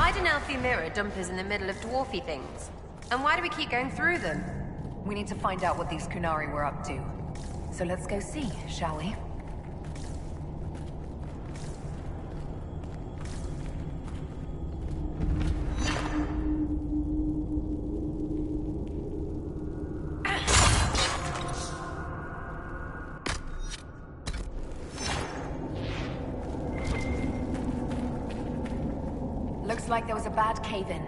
Why do Elfie mirror dumpers in the middle of dwarfy things? And why do we keep going through them? We need to find out what these Kunari were up to. So let's go see, shall we? Looks like there was a bad cave-in.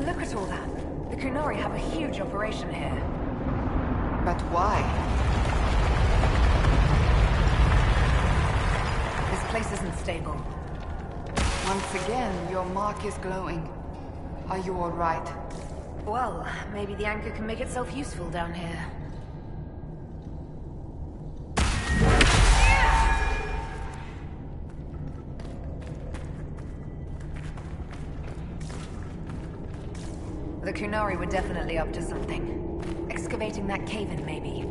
Look at all that. The Kunari have a huge operation here. But why? This place isn't stable. Once again, your mark is glowing. Are you all right? Well, maybe the anchor can make itself useful down here. The Kunari were definitely up to something. Excavating that cave-in, maybe.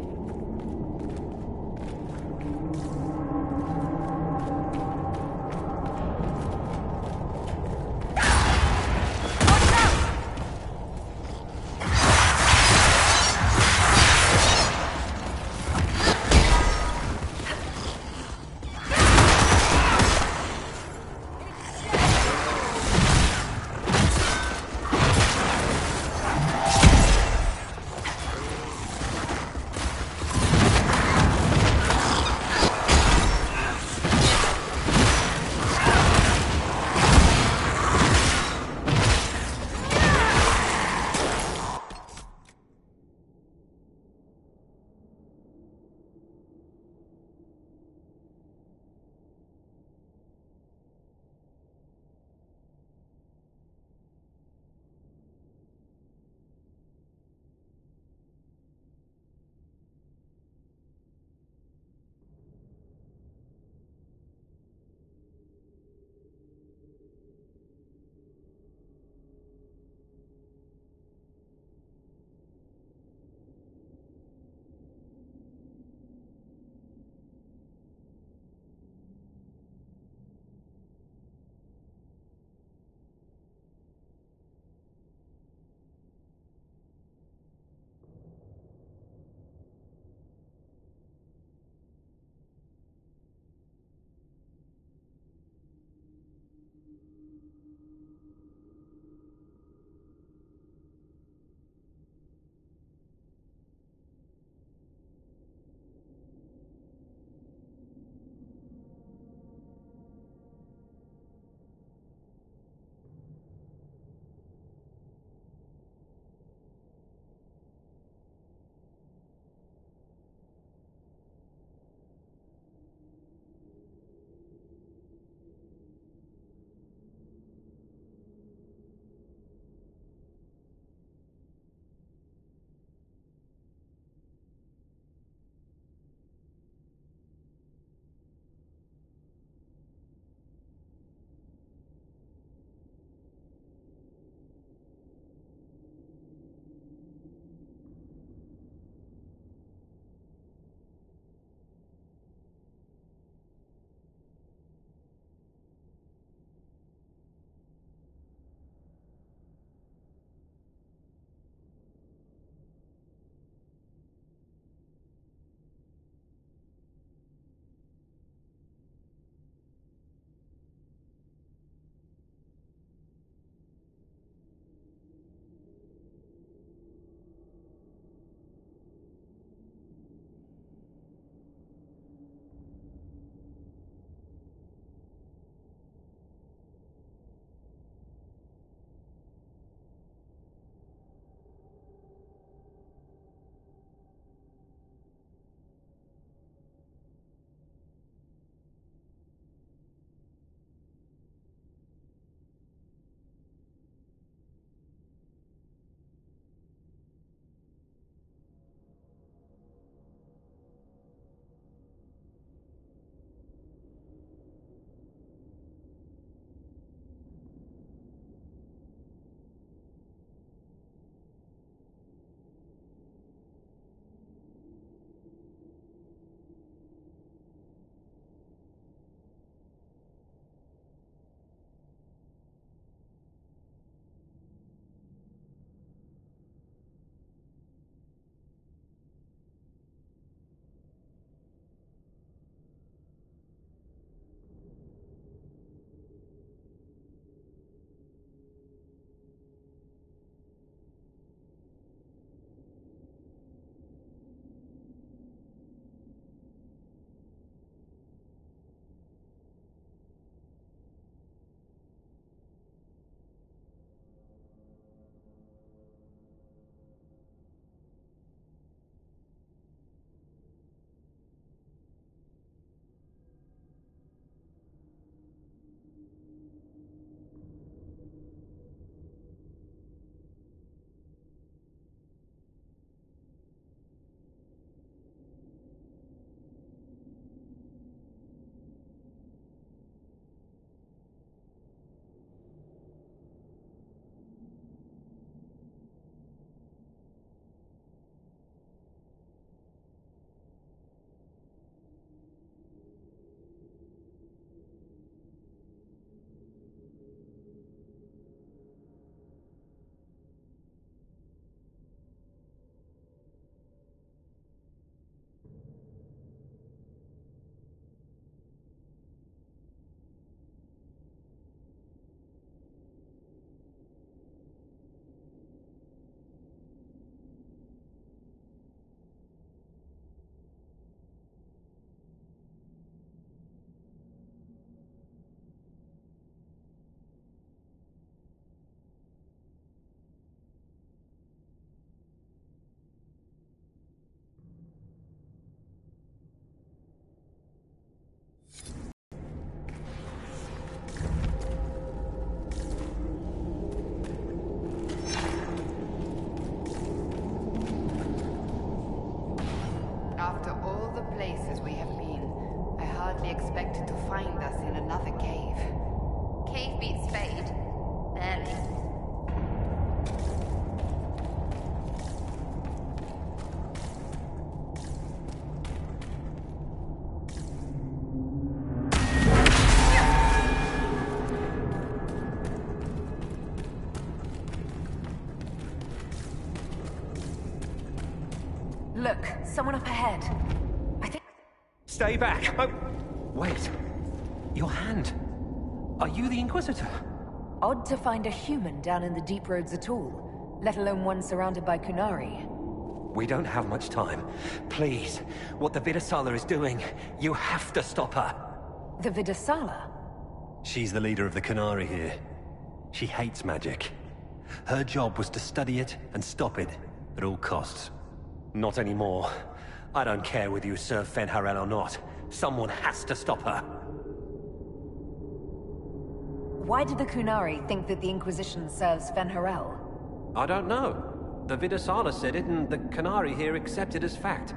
Look, someone up ahead. I think... Stay back! Oh, wait. Your hand. Are you the Inquisitor? Odd to find a human down in the deep roads at all, let alone one surrounded by Kunari. We don't have much time. Please, what the Vidasala is doing, you have to stop her. The Vidasala? She's the leader of the Kunari here. She hates magic. Her job was to study it and stop it at all costs. Not anymore. I don't care whether you serve Fen'Harel or not. Someone has to stop her. Why did the Kunari think that the Inquisition serves Fen'Harel? I don't know. The Vidasala said it, and the Kunari here accepted as fact.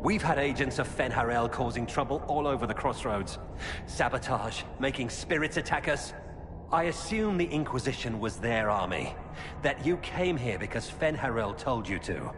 We've had agents of Fen'Harel causing trouble all over the crossroads. Sabotage, making spirits attack us. I assume the Inquisition was their army. That you came here because Fen'Harel told you to.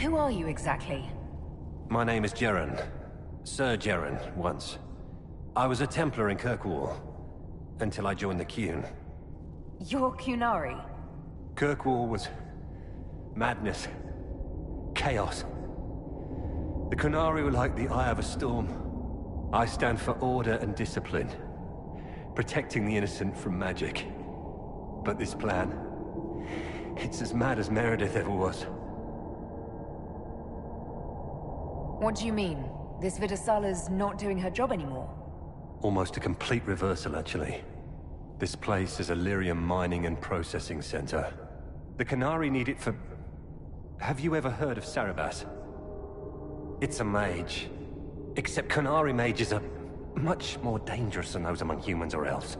Who are you exactly? My name is Jeren. Sir Jeren, once. I was a Templar in Kirkwall, until I joined the Qun. You're Kunari? Kirkwall was... madness. Chaos. The Kunari were like the eye of a storm. I stand for order and discipline. Protecting the innocent from magic. But this plan... it's as mad as Meredith ever was. What do you mean? This Vidasala's not doing her job anymore? Almost a complete reversal, actually. This place is a lyrium mining and processing center. The Kunari need it for... Have you ever heard of Sarabas? It's a mage. Except Kunari mages are much more dangerous than those among humans or elves.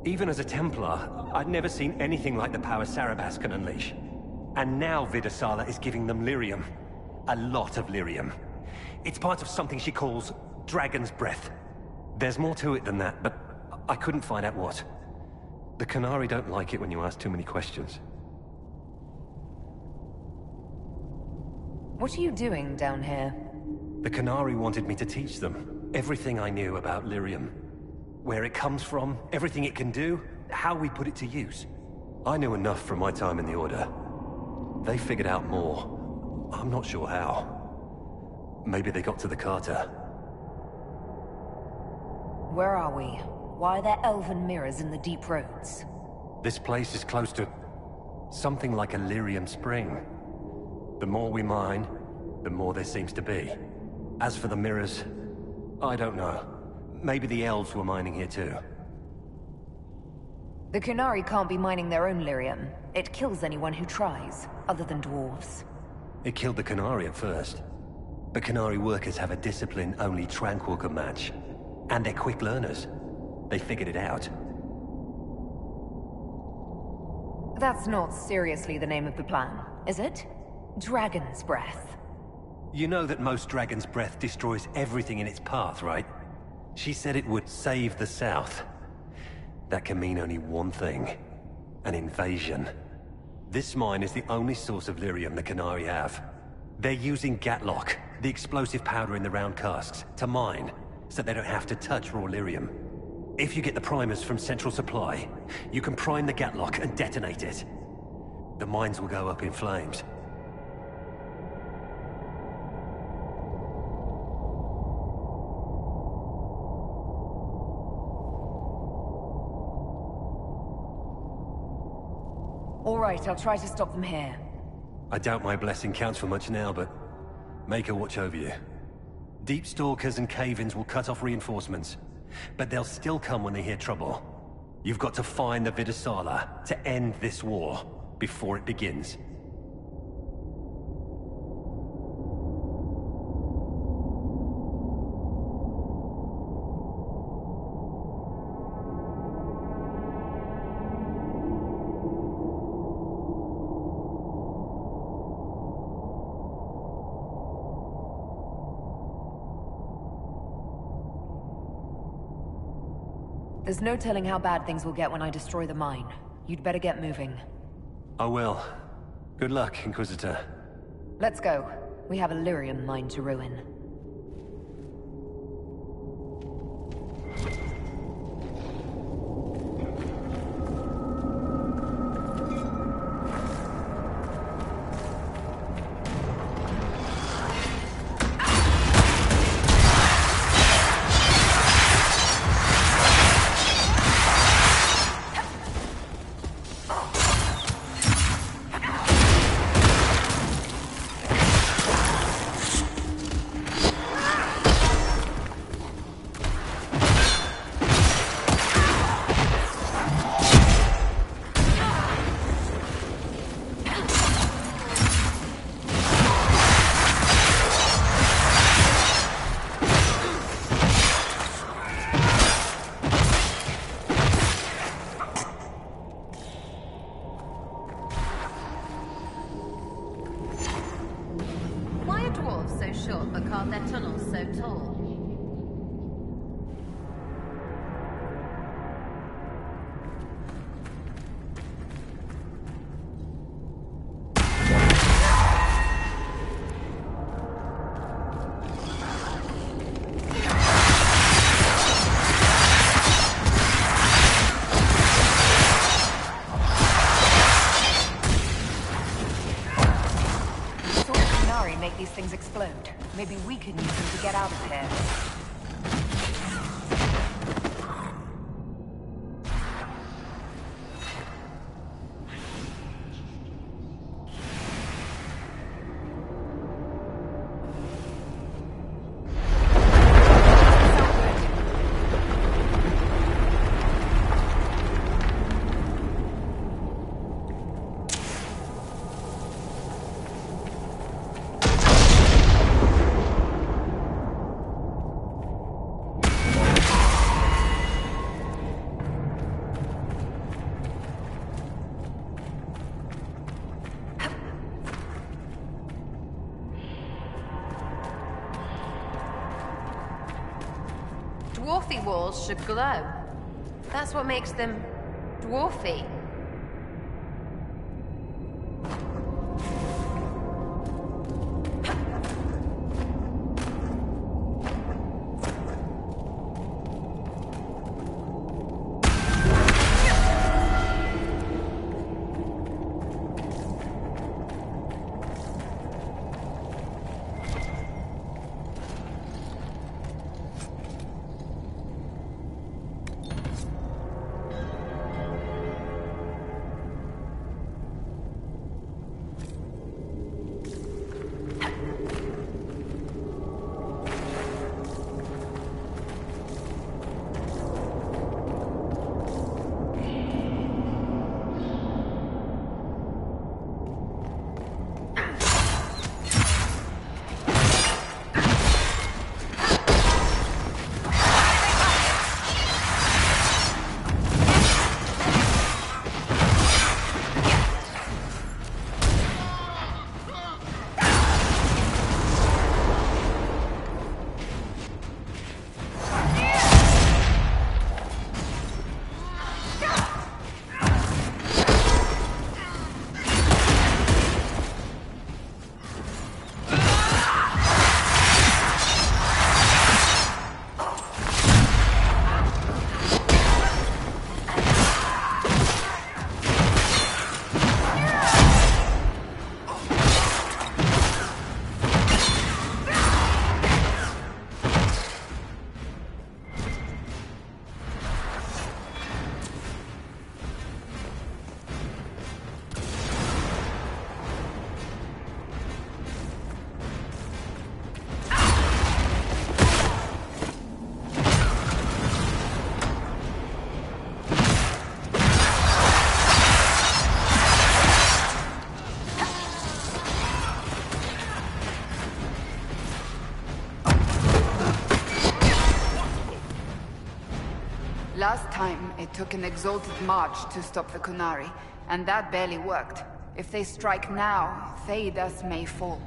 Even as a Templar, I'd never seen anything like the power Sarabas can unleash. And now Vidasala is giving them lyrium. A lot of lyrium. It's part of something she calls Dragon's Breath. There's more to it than that, but I couldn't find out what. The Kunari don't like it when you ask too many questions. What are you doing down here? The Kunari wanted me to teach them everything I knew about lyrium. Where it comes from, everything it can do, how we put it to use. I knew enough from my time in the Order. They figured out more. I'm not sure how. Maybe they got to the Carter. Where are we? Why are there elven mirrors in the deep roads? This place is close to... something like a lyrium spring. The more we mine, the more there seems to be. As for the mirrors, I don't know. Maybe the elves were mining here too. The Kunari can't be mining their own lyrium. It kills anyone who tries, other than dwarves. It killed the Kunari at first. But Kunari workers have a discipline only Tranquil can match. And they're quick learners. They figured it out. That's not seriously the name of the plan, is it? Dragon's Breath. You know that most Dragon's Breath destroys everything in its path, right? She said it would save the South. That can mean only one thing. An invasion. This mine is the only source of lyrium the Qunari have. They're using Gatlock, the explosive powder in the round casks, to mine, so they don't have to touch raw lyrium. If you get the primers from Central Supply, you can prime the Gatlock and detonate it. The mines will go up in flames. All right, I'll try to stop them here. I doubt my blessing counts for much now, but make her watch over you. Deep Stalkers and Cave-ins will cut off reinforcements, but they'll still come when they hear trouble. You've got to find the Vidasala to end this war before it begins. There's no telling how bad things will get when I destroy the mine. You'd better get moving. I will. Good luck, Inquisitor. Let's go. We have a lyrium mine to ruin. Their tunnels so tall. Make these things explode. Maybe we can use them to get out of here. Dwarfy walls should glow. That's what makes them dwarfy. Last time, it took an exalted march to stop the Kunari, and that barely worked. If they strike now, Thedas may fall.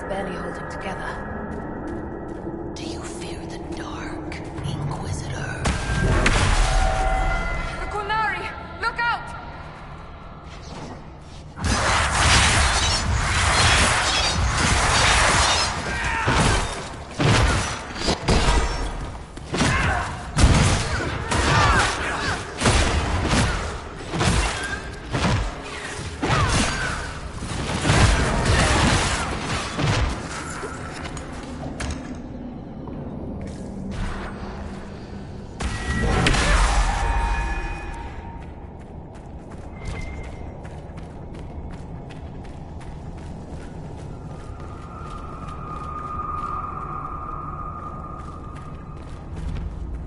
Barely holding together. Do you fear the dark, Inquisitor? The Kunari! Look out!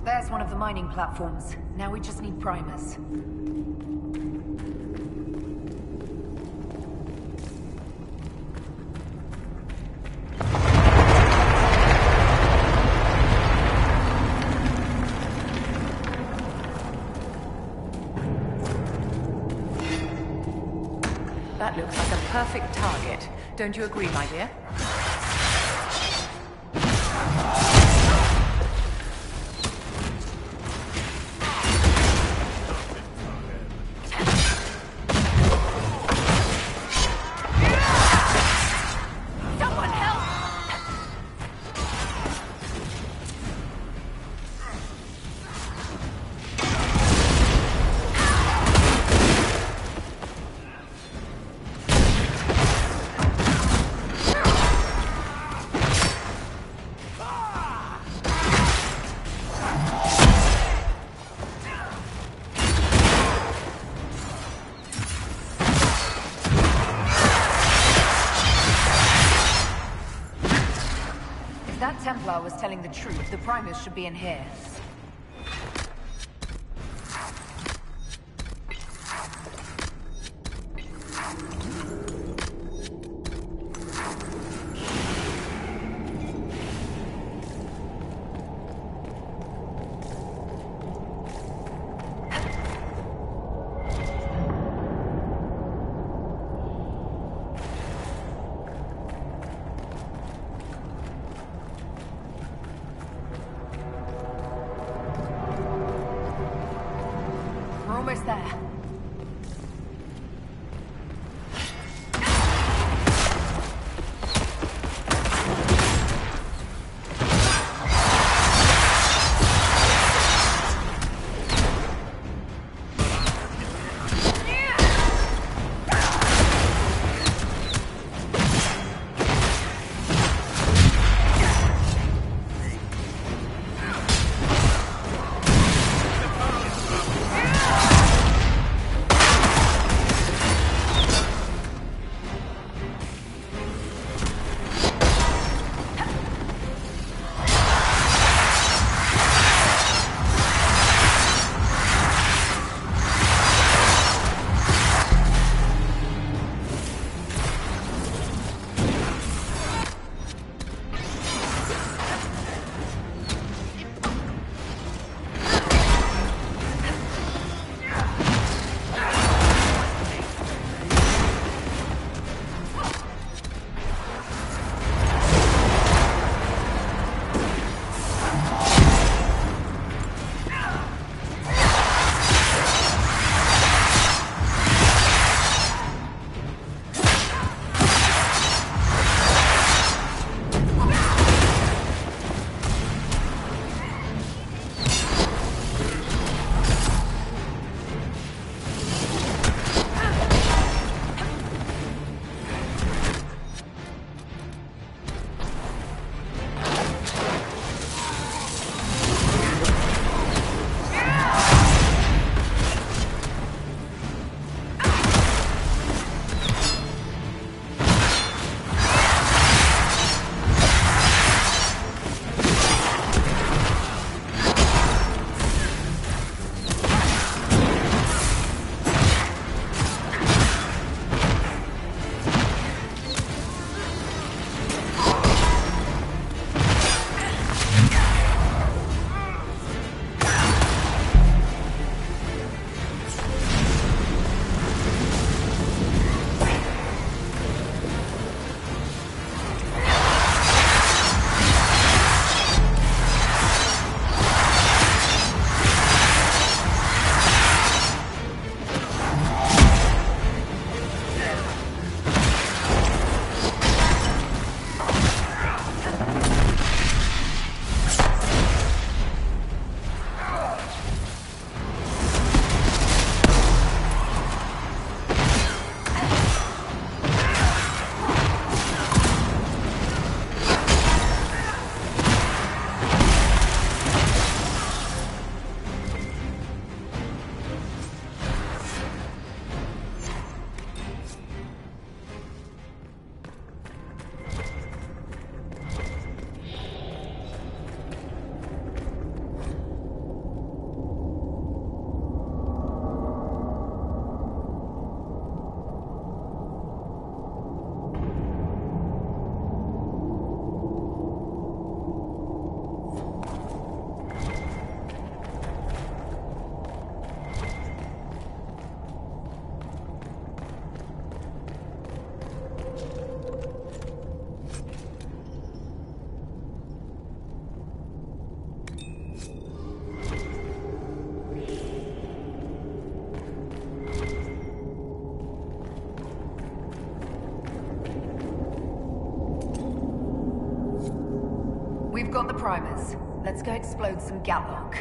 There's one of the mining platforms. Now we just need primers. That looks like a perfect target. Don't you agree, my dear? If that Templar was telling the truth, the primers should be in here. We're almost there. got the primers. Let's go explode some Gatlock.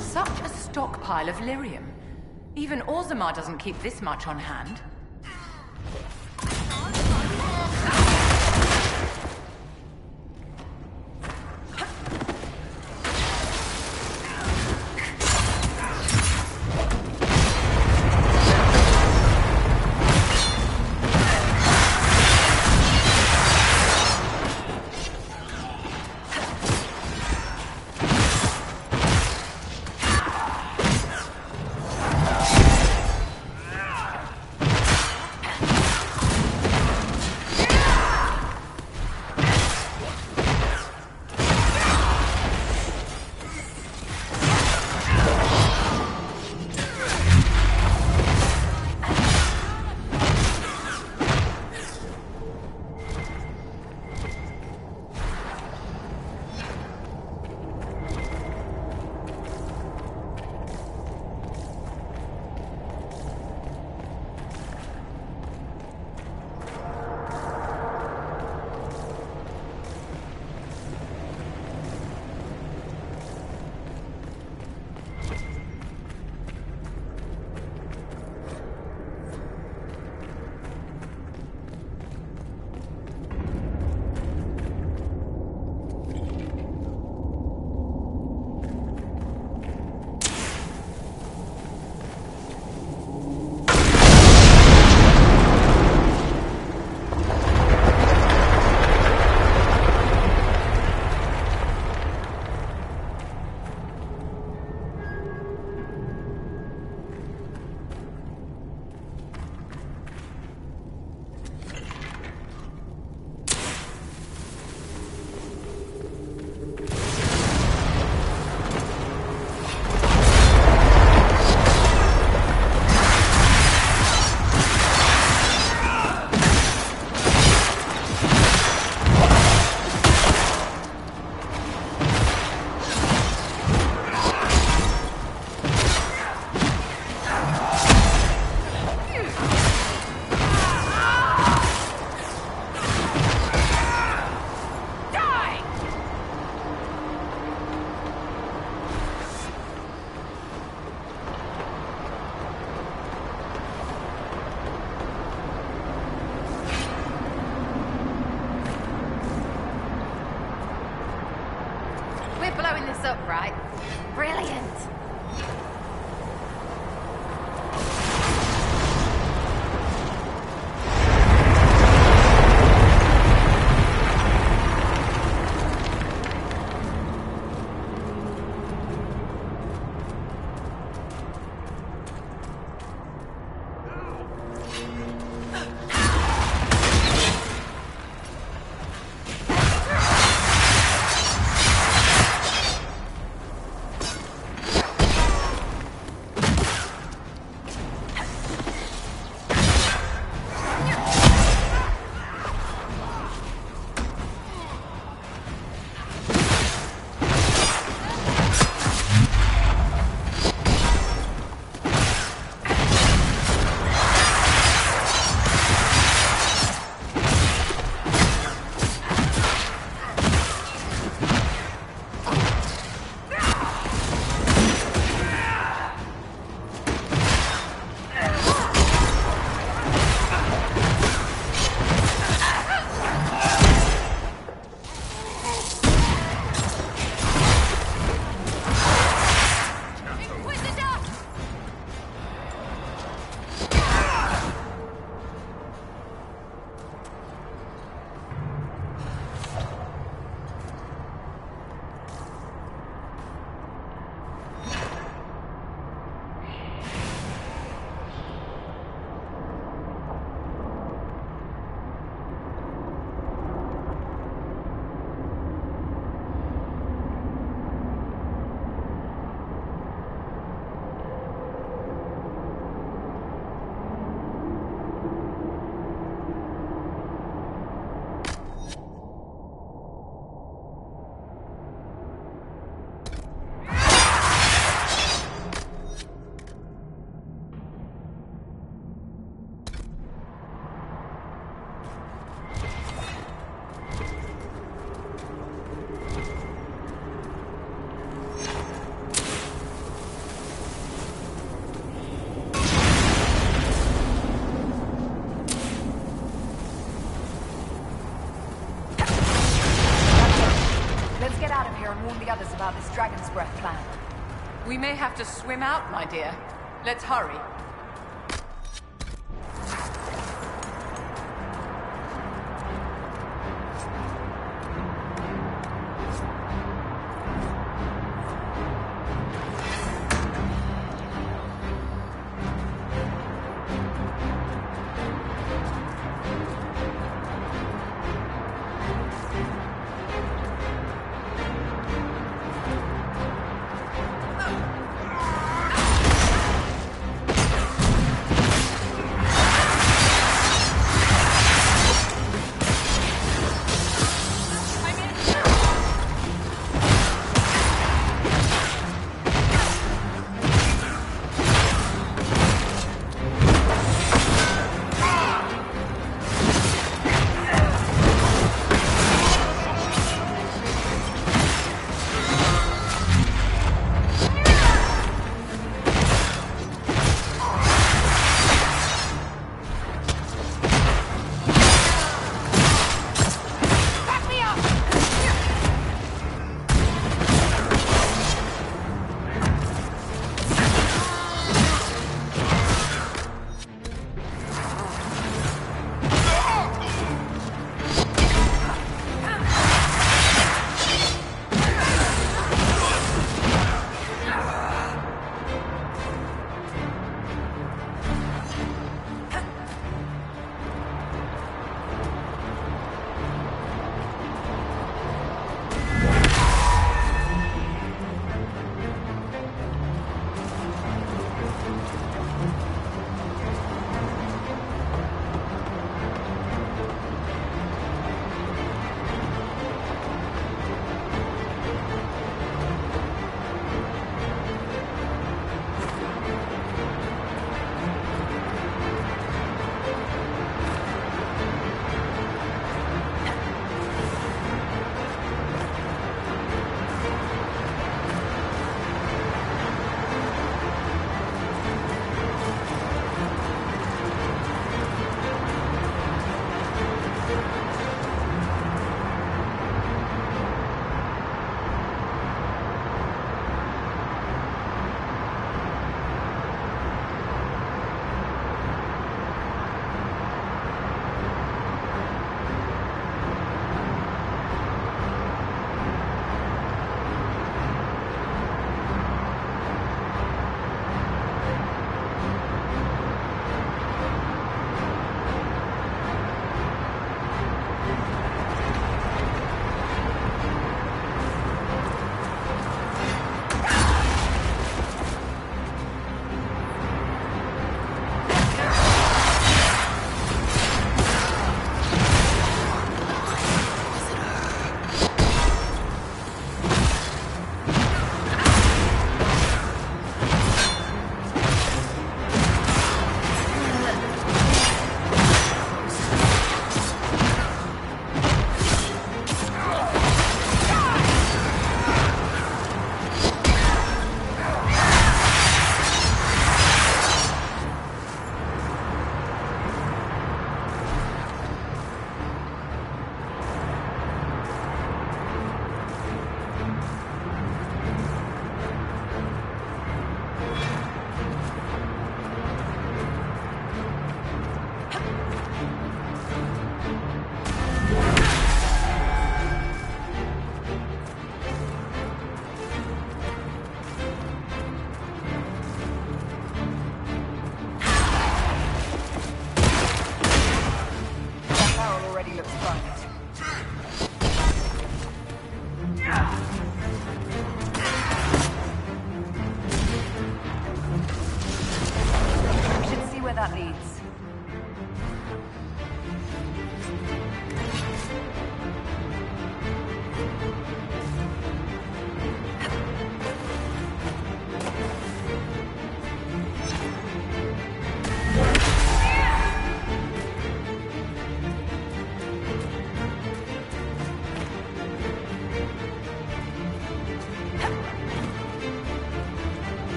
Such a stockpile of lyrium. Even Orzammar doesn't keep this much on hand. Blowing this up, right? Brilliant! We may have to swim out, my dear. Let's hurry.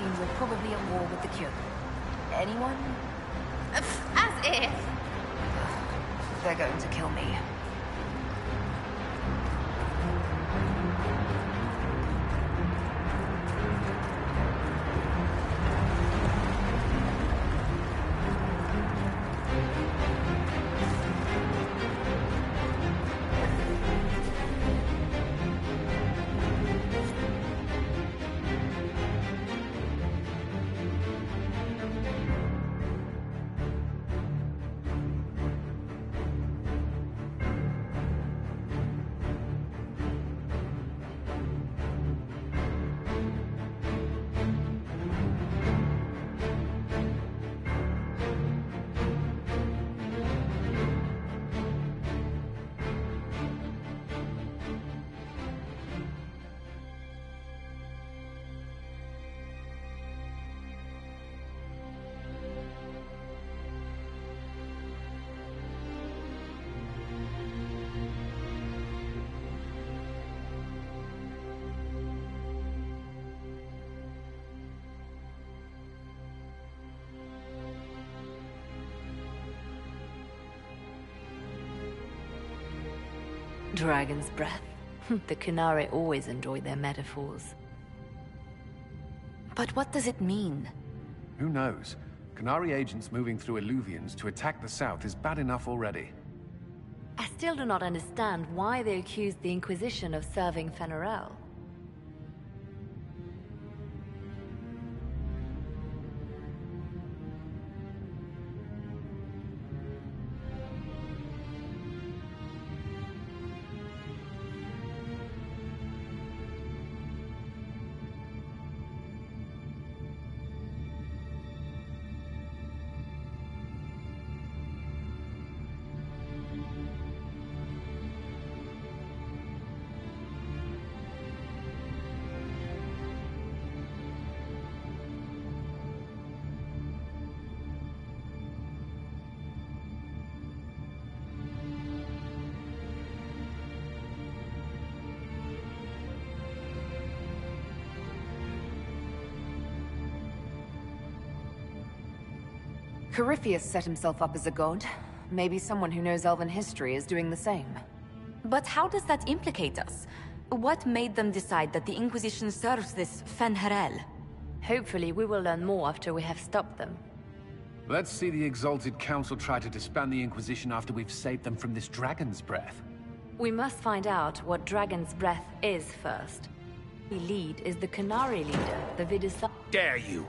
means we're probably at war with the Cure. Anyone? As if. They're going to kill me. Dragon's breath. The Qunari always enjoy their metaphors. But what does it mean? Who knows? Qunari agents moving through Illuvians to attack the south is bad enough already. I still do not understand why they accused the Inquisition of serving Fenarel. Corypheus set himself up as a god. Maybe someone who knows Elven history is doing the same. But how does that implicate us? What made them decide that the Inquisition serves this Fenharel? Hopefully we will learn more after we have stopped them. Let's see the Exalted Council try to disband the Inquisition after we've saved them from this dragon's breath. We must find out what Dragon's Breath is first. The lead is the Qunari leader, the Vidisa. Dare you!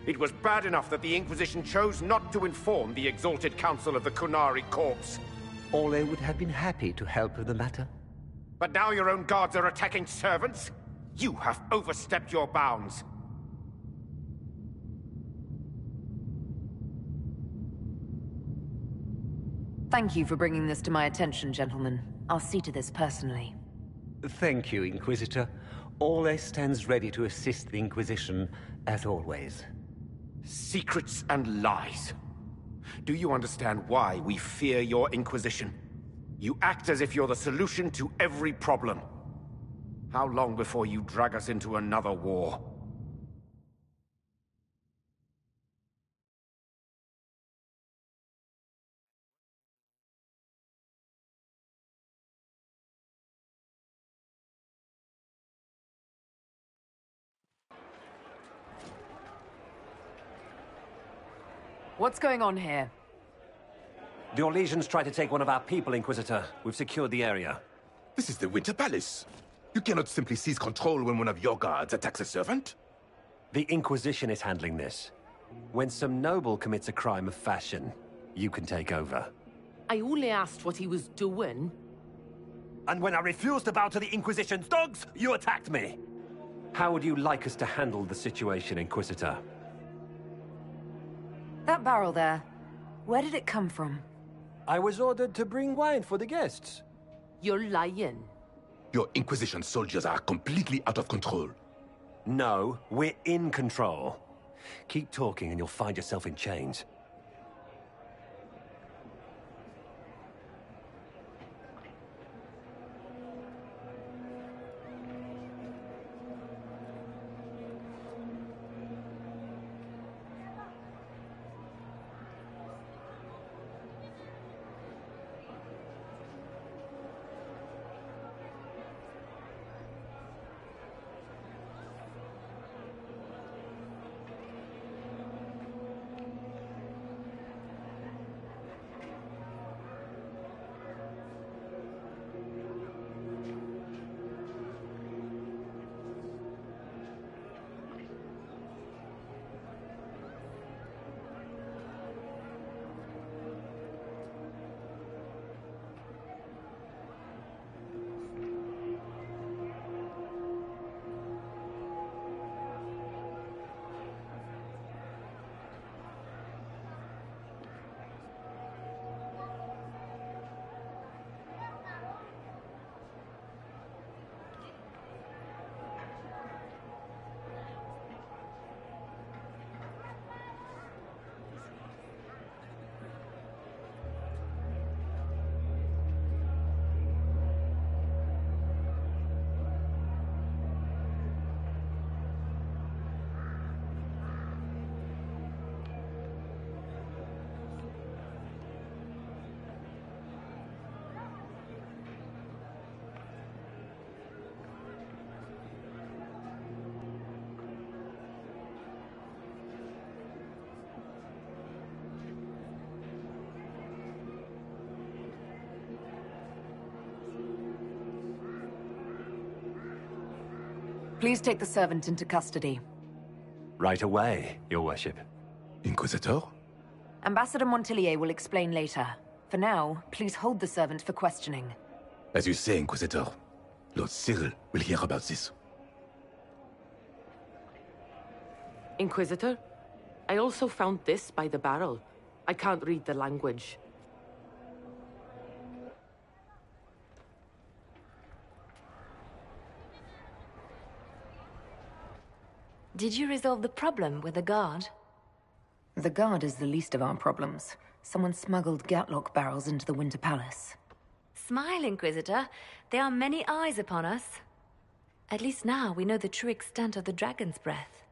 It was bad enough that the Inquisition chose not to inform the Exalted Council of the Qunari corpse. Ole would have been happy to help with the matter. But now your own guards are attacking servants? You have overstepped your bounds. Thank you for bringing this to my attention, gentlemen. I'll see to this personally. Thank you, Inquisitor. Ole stands ready to assist the Inquisition, as always. Secrets and lies. Do you understand why we fear your Inquisition? You act as if you're the solution to every problem. How long before you drag us into another war? What's going on here? The Orlesians tried to take one of our people, Inquisitor. We've secured the area. This is the Winter Palace. You cannot simply seize control when one of your guards attacks a servant. The Inquisition is handling this. When some noble commits a crime of fashion, you can take over. I only asked what he was doing. And when I refused to bow to the Inquisition's dogs, you attacked me! How would you like us to handle the situation, Inquisitor? That barrel there, where did it come from? I was ordered to bring wine for the guests. You're lying. Your Inquisition soldiers are completely out of control. No, we're in control. Keep talking and you'll find yourself in chains. Please take the servant into custody. Right away, Your Worship. Inquisitor? Ambassador Montillier will explain later. For now, please hold the servant for questioning. As you say, Inquisitor. Lord Cyril will hear about this. Inquisitor, I also found this by the barrel. I can't read the language. Did you resolve the problem with the guard? The guard is the least of our problems. Someone smuggled Gatlock barrels into the Winter Palace. Smile, Inquisitor. There are many eyes upon us. At least now we know the true extent of the dragon's breath.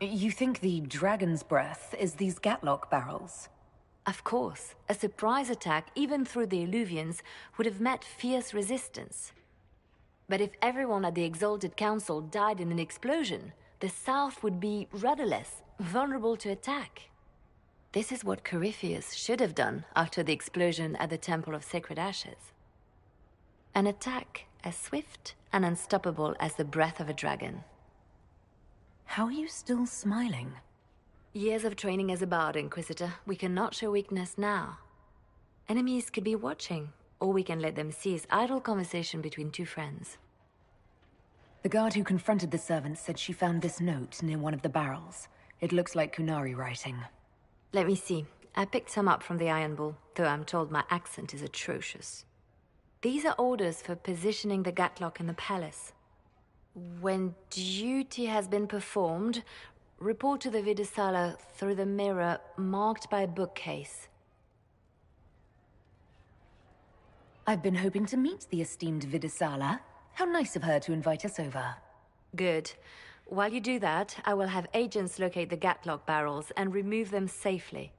You think the dragon's breath is these Gatlock barrels? Of course, a surprise attack, even through the Illuvians, would have met fierce resistance. But if everyone at the Exalted Council died in an explosion, the South would be rudderless, vulnerable to attack. This is what Corypheus should have done after the explosion at the Temple of Sacred Ashes. An attack as swift and unstoppable as the breath of a dragon. How are you still smiling? Years of training as a bard, Inquisitor. We cannot show weakness now. Enemies could be watching, or we can let them seize idle conversation between two friends. The guard who confronted the servant said she found this note near one of the barrels. It looks like Kunari writing. Let me see. I picked some up from the Iron Bull, though I'm told my accent is atrocious. These are orders for positioning the Gatlock in the palace. When duty has been performed, report to the Vidusala through the mirror marked by a bookcase. I've been hoping to meet the esteemed Vidusala. How nice of her to invite us over. Good. While you do that, I will have agents locate the Gatlock barrels and remove them safely.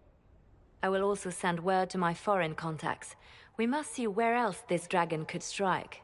I will also send word to my foreign contacts. We must see where else this dragon could strike.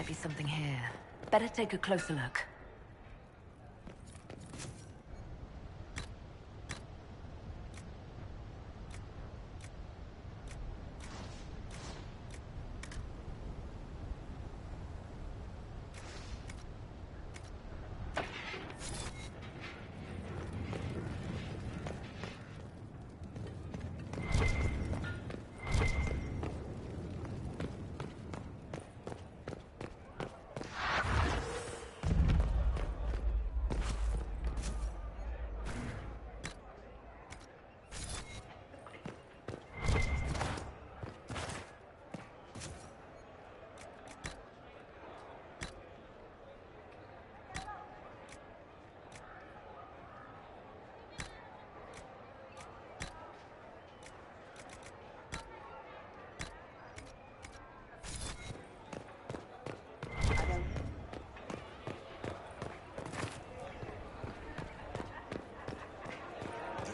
might be something here. Better take a closer look.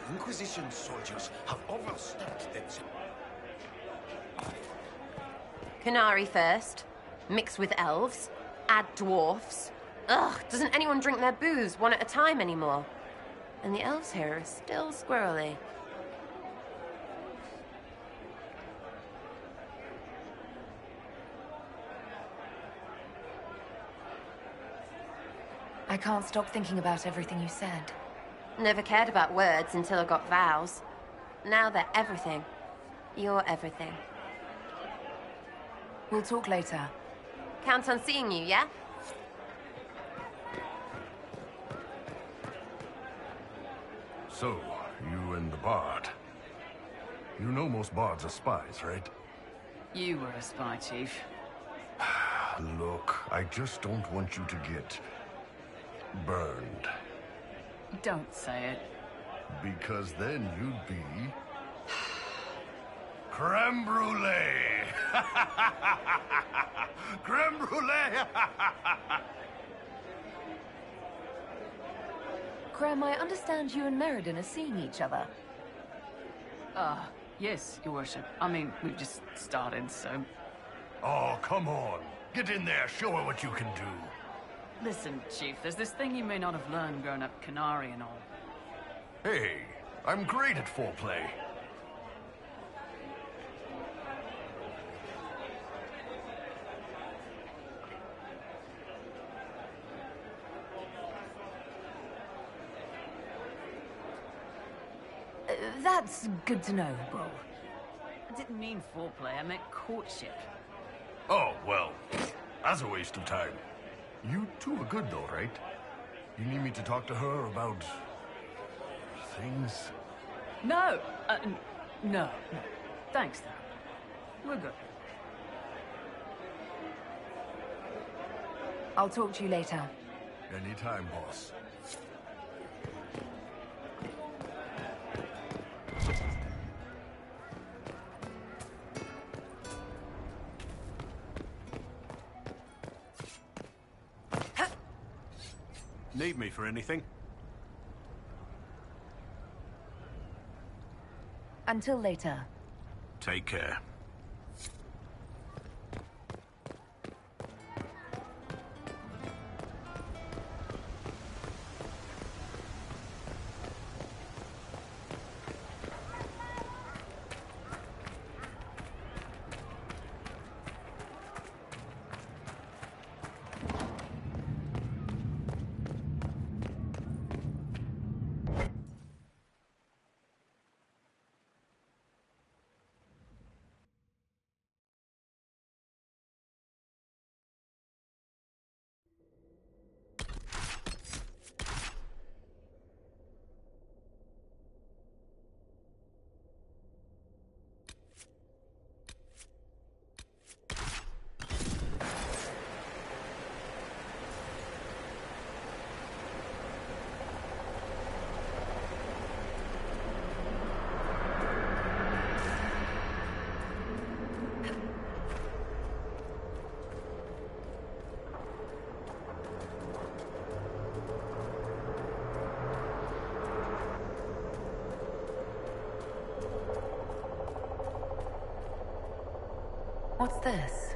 Inquisition soldiers have overstepped themselves. Canary first, mix with elves, add dwarfs. Ugh, doesn't anyone drink their booze one at a time anymore? And the elves here are still squirrely. I can't stop thinking about everything you said. Never cared about words until I got vows. Now they're everything. You're everything. We'll talk later. Count on seeing you, yeah? So, you and the bard. You know most bards are spies, right? You were a spy, Chief. Look, I just don't want you to get burned. Don't say it. Because then you'd be creme brulee. Creme brulee. Creme, I understand you and Meriden are seeing each other. Yes, Your Worship. I mean, we've just started, so... Oh, come on. Get in there, show her what you can do. Listen, Chief, there's this thing you may not have learned growing up Canary and all. Hey, I'm great at foreplay. That's good to know, bro. I didn't mean foreplay, I meant courtship. Oh, well, that's a waste of time. You two are good though, right? You need me to talk to her about... things? No! No. Thanks, though. We're good. I'll talk to you later. Anytime, boss. Need me for anything? Until later. Take care. What's this?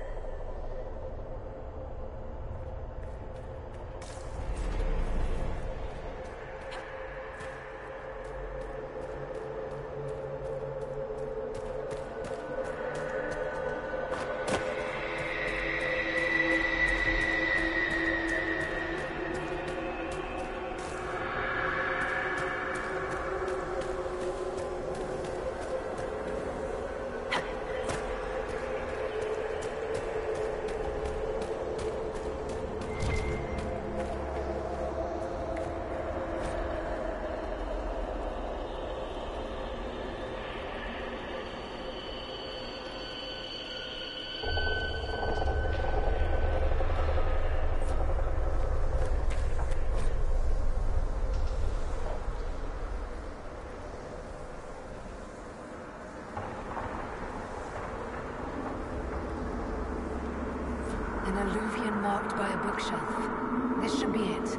marked by a bookshelf. This should be it.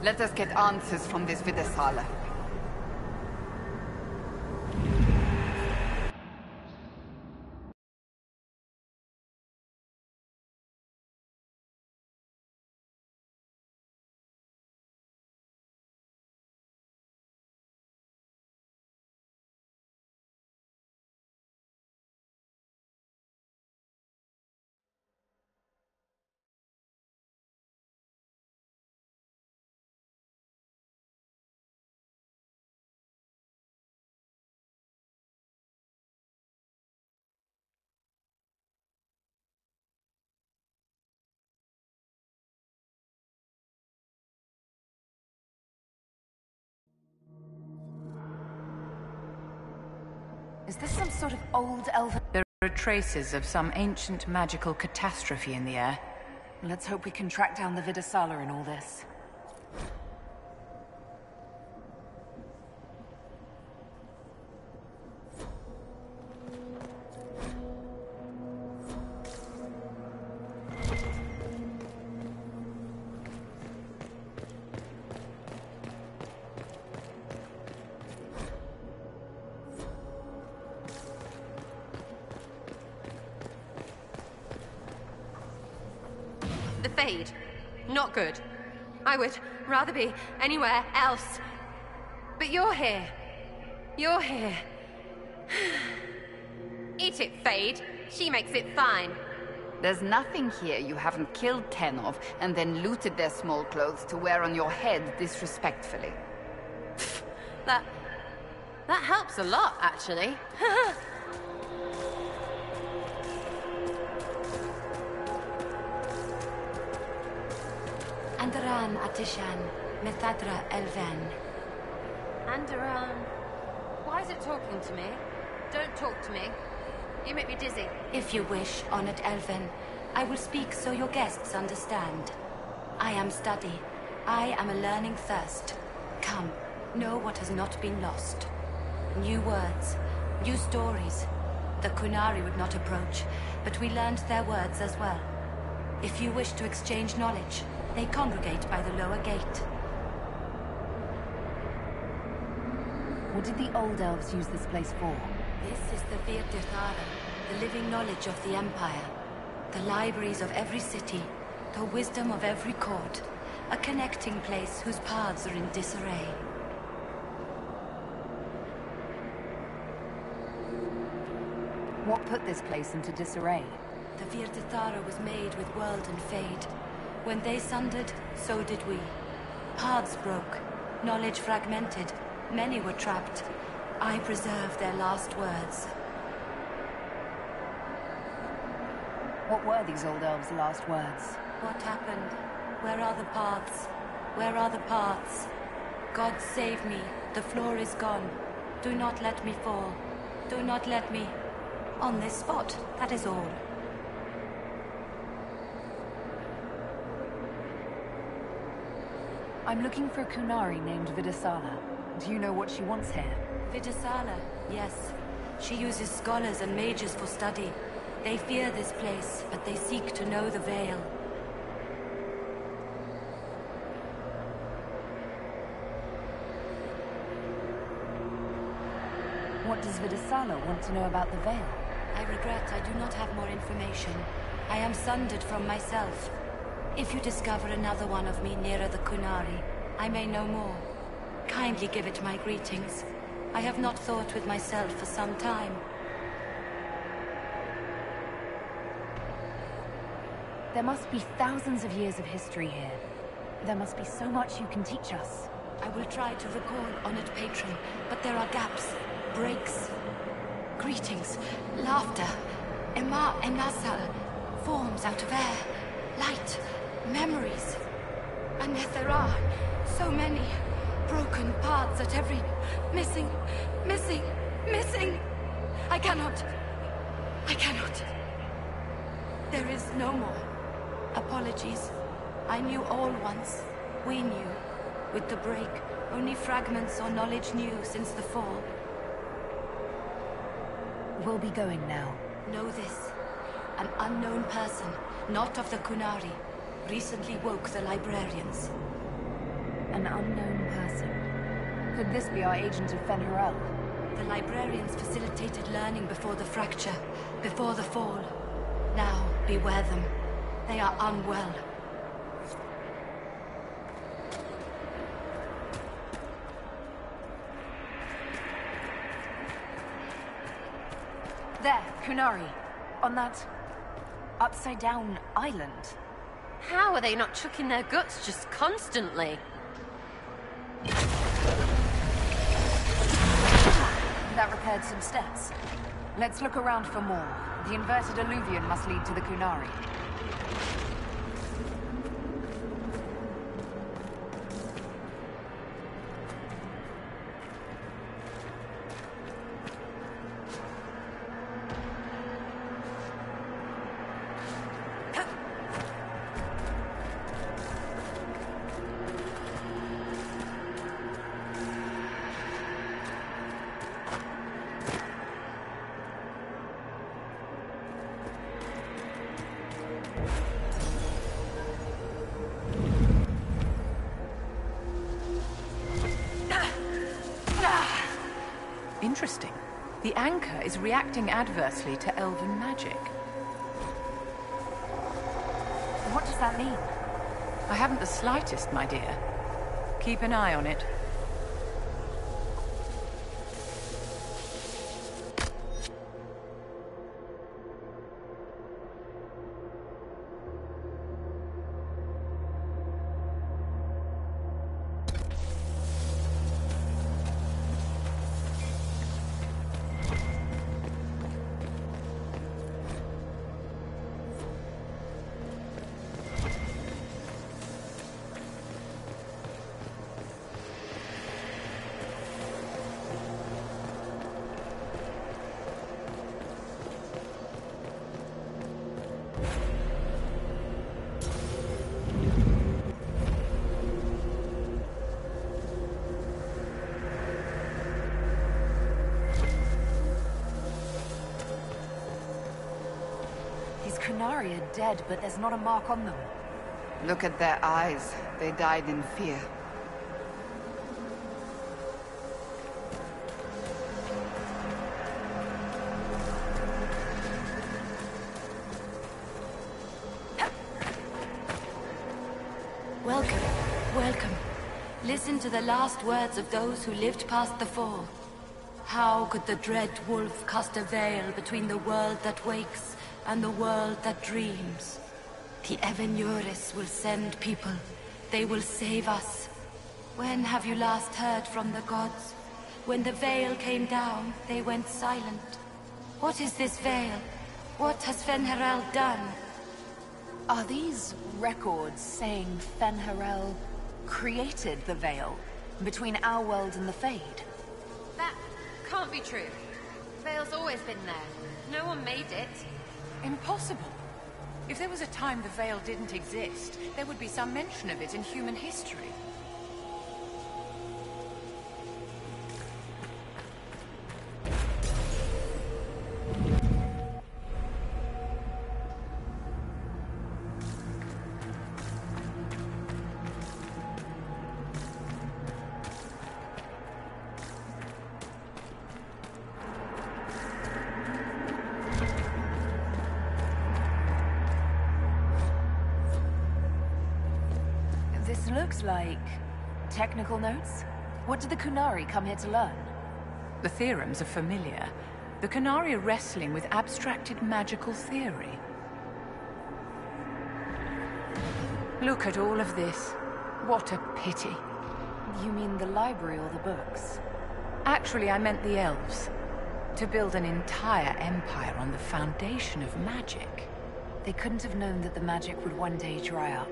Let us get answers from this Videsala. Is this some sort of old elven... There are traces of some ancient magical catastrophe in the air. Let's hope we can track down the Videsala in all this. The Fade. Not good. I would rather be anywhere else. But you're here. You're here. Eat it, Fade. She makes it fine. There's nothing here you haven't killed 10 of, and then looted their small clothes to wear on your head disrespectfully. That helps a lot, actually. Andaran Atishan, Methadra Elven. Andaran. Why is it talking to me? Don't talk to me. You make me dizzy. If you wish, honored Elven, I will speak so your guests understand. I am study. I am a learning thirst. Come, know what has not been lost. New words, new stories. The Kunari would not approach, but we learned their words as well. If you wish to exchange knowledge, they congregate by the lower gate. What did the old elves use this place for? This is the Virtithara, the living knowledge of the Empire. The libraries of every city, the wisdom of every court. A connecting place whose paths are in disarray. What put this place into disarray? The Virtithara was made with world and fade. When they sundered, so did we. Paths broke, knowledge fragmented, many were trapped. I preserved their last words. What were these old elves' last words? What happened? Where are the paths? Where are the paths? God save me, the floor is gone. Do not let me fall. Do not let me... On this spot, that is all. I'm looking for a Kunari named Videsala. Do you know what she wants here? Videsala, yes. She uses scholars and mages for study. They fear this place, but they seek to know the Veil. What does Videsala want to know about the Veil? I regret I do not have more information. I am sundered from myself. If you discover another one of me nearer the Kunari, I may know more. Kindly give it my greetings. I have not thought with myself for some time. There must be thousands of years of history here. There must be so much you can teach us. I will try to recall, honored patron, but there are gaps, breaks. Greetings, laughter, Ema Enasal, forms out of air, light, memories. And yet there are so many broken paths at every... Missing. I cannot. There is no more. Apologies. I knew all once. We knew. With the break, only fragments or knowledge new since the fall. We'll be going now. Know this. An unknown person, not of the Kunari, recently woke the librarians. An unknown person? Could this be our agent of Fen'Harel? The librarians facilitated learning before the fracture, before the fall. Now, beware them. They are unwell. There, Kunari. On that upside-down island. How are they not chucking their guts just constantly? That repaired some steps. Let's look around for more. The inverted alluvion must lead to the Kunari. Interesting. The anchor is reacting adversely to elven magic. What does that mean? I haven't the slightest, my dear. Keep an eye on it. Kunari are dead, but there's not a mark on them. Look at their eyes. They died in fear. Welcome, welcome. Listen to the last words of those who lived past the fall. How could the dread wolf cast a veil between the world that wakes and the world that dreams? The Evenuris will send people. They will save us. When have you last heard from the gods? When the veil came down, they went silent. What is this veil? What has Fen'Harel done? Are these records saying Fen'Harel created the veil between our world and the Fade? That can't be true. The veil's always been there. No one made it. Impossible. If there was a time the veil didn't exist, there would be some mention of it in human history. This looks like technical notes. What did the Kunari come here to learn? The theorems are familiar. The Kunari are wrestling with abstracted magical theory. Look at all of this. What a pity. You mean the library or the books? Actually, I meant the elves. To build an entire empire on the foundation of magic. They couldn't have known that the magic would one day dry up.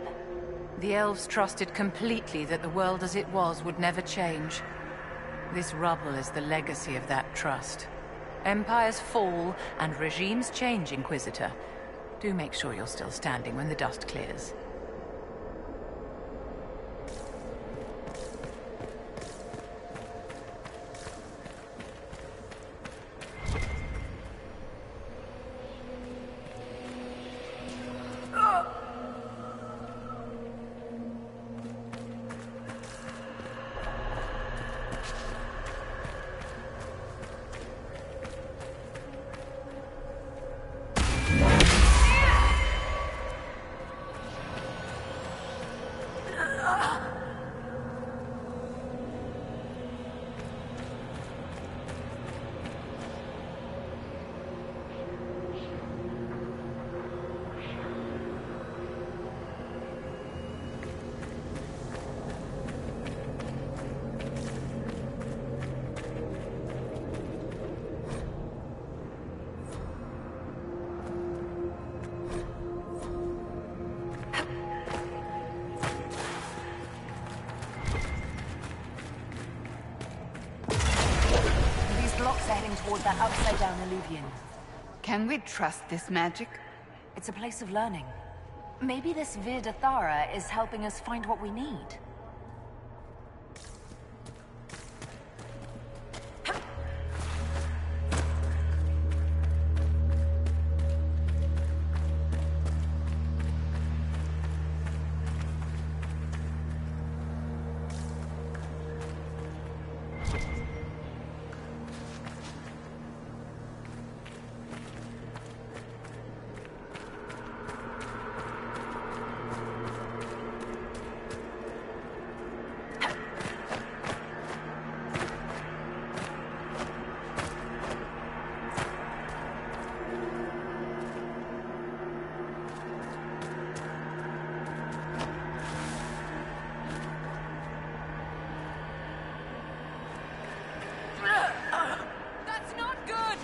The elves trusted completely that the world as it was would never change. This rubble is the legacy of that trust. Empires fall and regimes change, Inquisitor. Do make sure you're still standing when the dust clears. toward that upside-down illuvian. Can we trust this magic? It's a place of learning. Maybe this Vir Dathara is helping us find what we need. That's not good!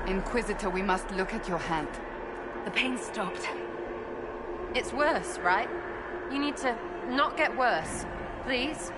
Inquisitor, we must look at your hand. The pain stopped. It's worse, right? You need to not get worse. Please?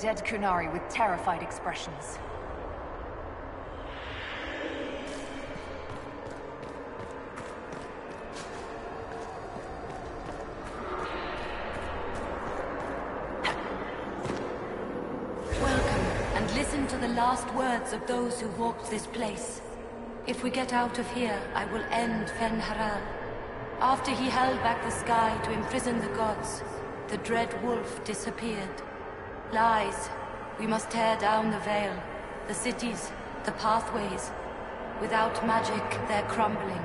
dead Kunari with terrified expressions. Welcome, and listen to the last words of those who walked this place. If we get out of here, I will end Fen Haral. After he held back the sky to imprison the gods, the dread wolf disappeared. Lies. We must tear down the veil, the cities, the pathways. Without magic, they're crumbling.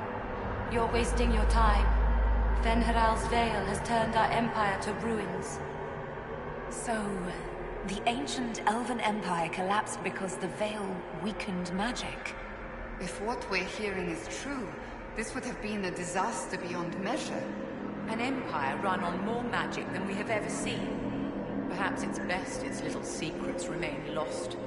You're wasting your time. Fen Haral's veil has turned our empire to ruins. So, the ancient Elven Empire collapsed because the veil weakened magic. If what we're hearing is true, this would have been a disaster beyond measure. An empire run on more magic than we have ever seen. Perhaps it's best its little secrets remain lost.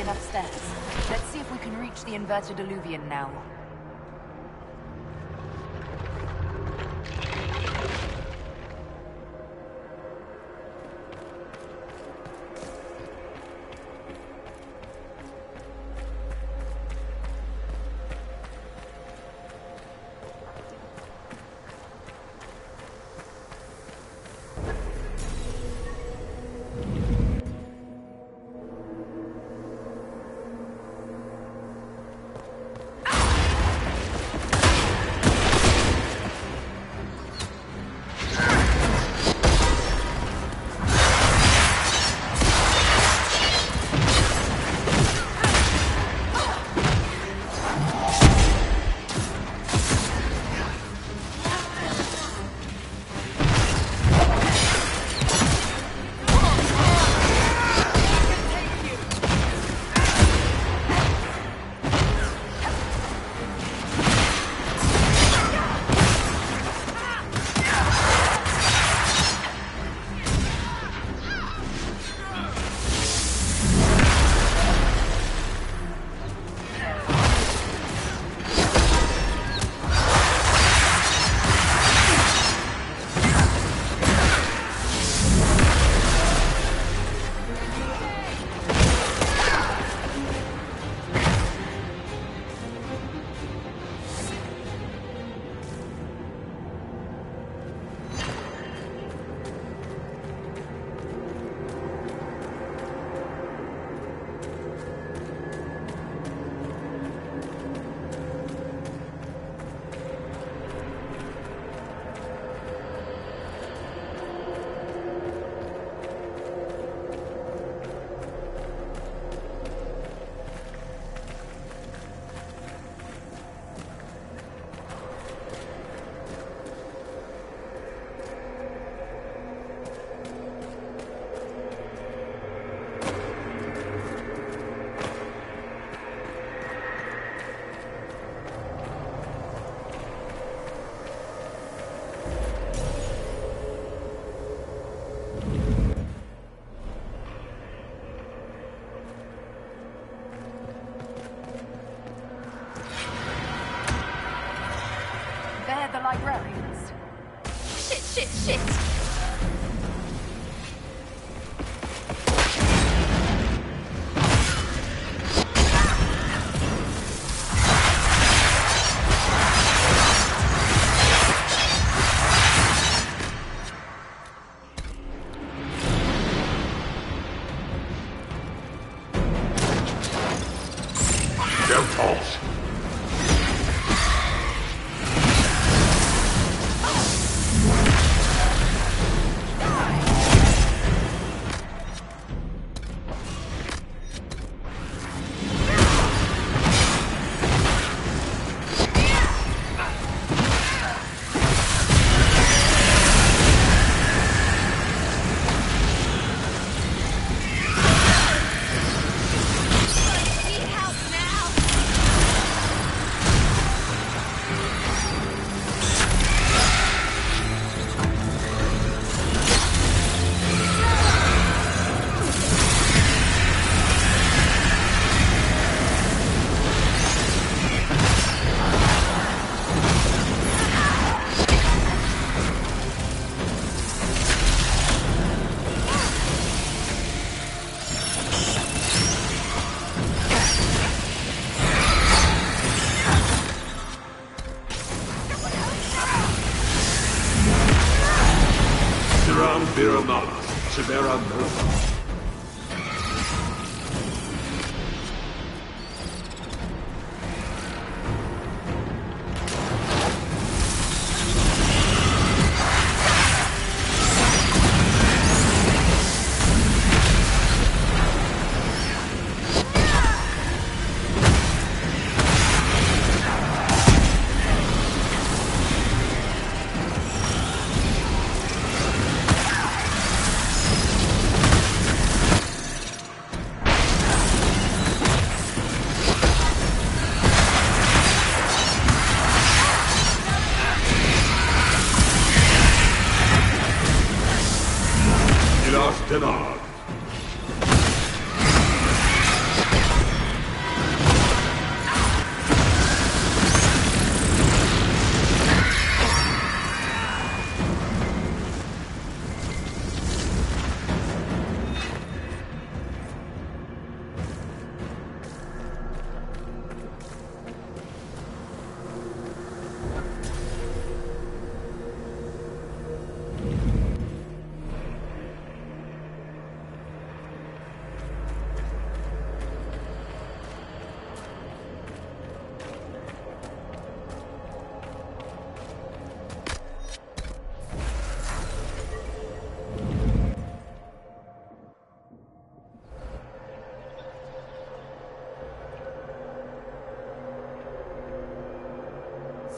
Upstairs. Let's see if we can reach the inverted alluvion now. false.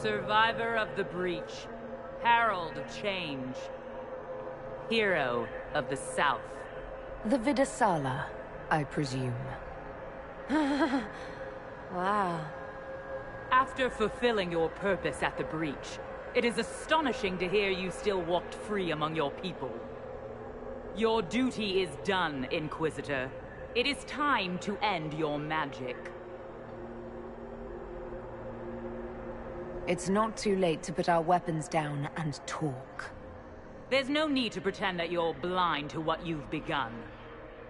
Survivor of the Breach. Herald of Change. Hero of the South. The Vidasala, I presume. Wow. After fulfilling your purpose at the Breach, it is astonishing to hear you still walked free among your people. Your duty is done, Inquisitor. It is time to end your magic. It's not too late to put our weapons down and talk. There's no need to pretend that you're blind to what you've begun.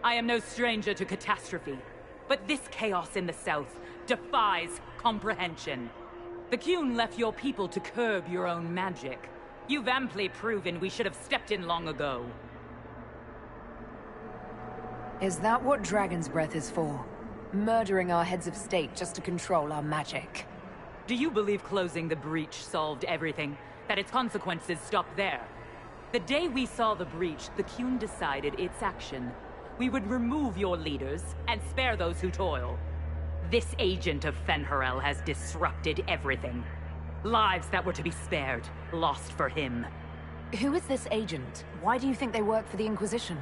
I am no stranger to catastrophe, but this chaos in the South defies comprehension. The Qun left your people to curb your own magic. You've amply proven we should have stepped in long ago. Is that what Dragon's Breath is for? Murdering our heads of state just to control our magic? Do you believe closing the Breach solved everything? That its consequences stopped there? The day we saw the Breach, the Qun decided its action. We would remove your leaders and spare those who toil. This agent of Fen'Harel has disrupted everything. Lives that were to be spared, lost for him. Who is this agent? Why do you think they work for the Inquisition?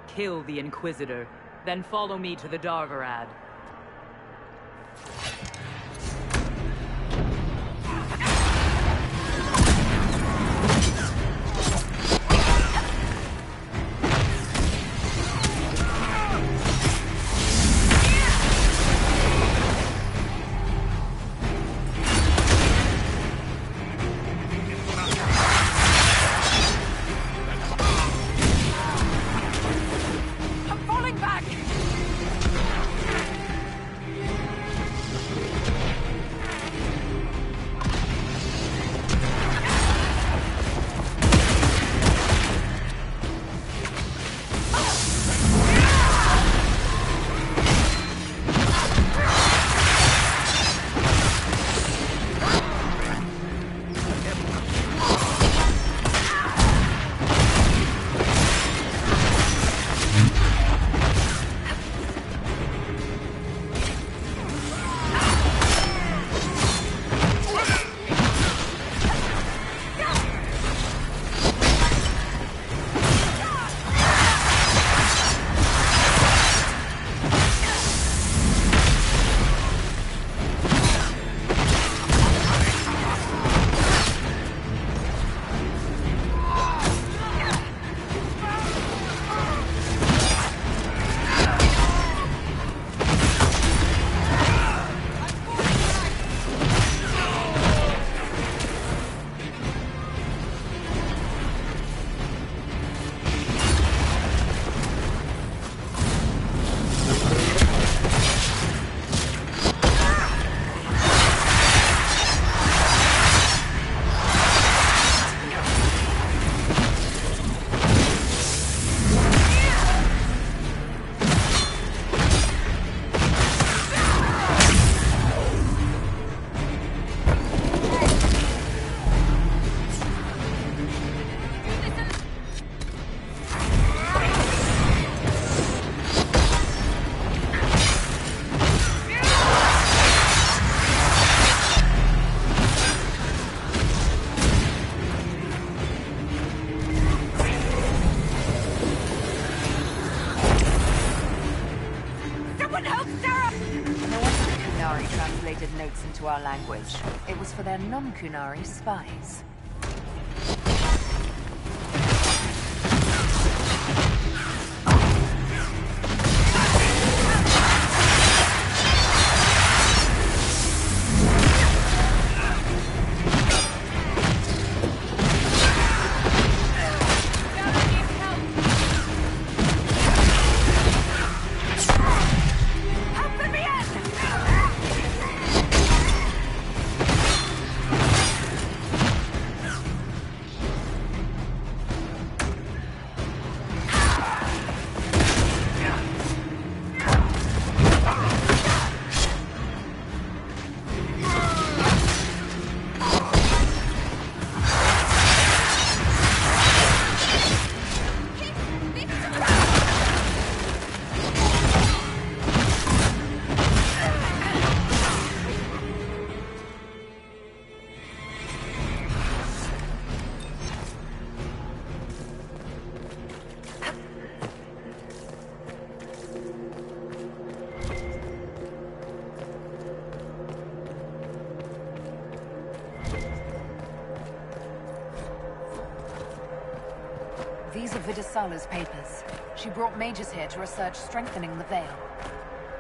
Kill the Inquisitor, then follow me to the Darvarad. Someone help Sarah! No wonder the Kunari translated notes into our language. It was for their non-Kunari spies. These are Vidisala's papers. She brought mages here to research strengthening the Veil.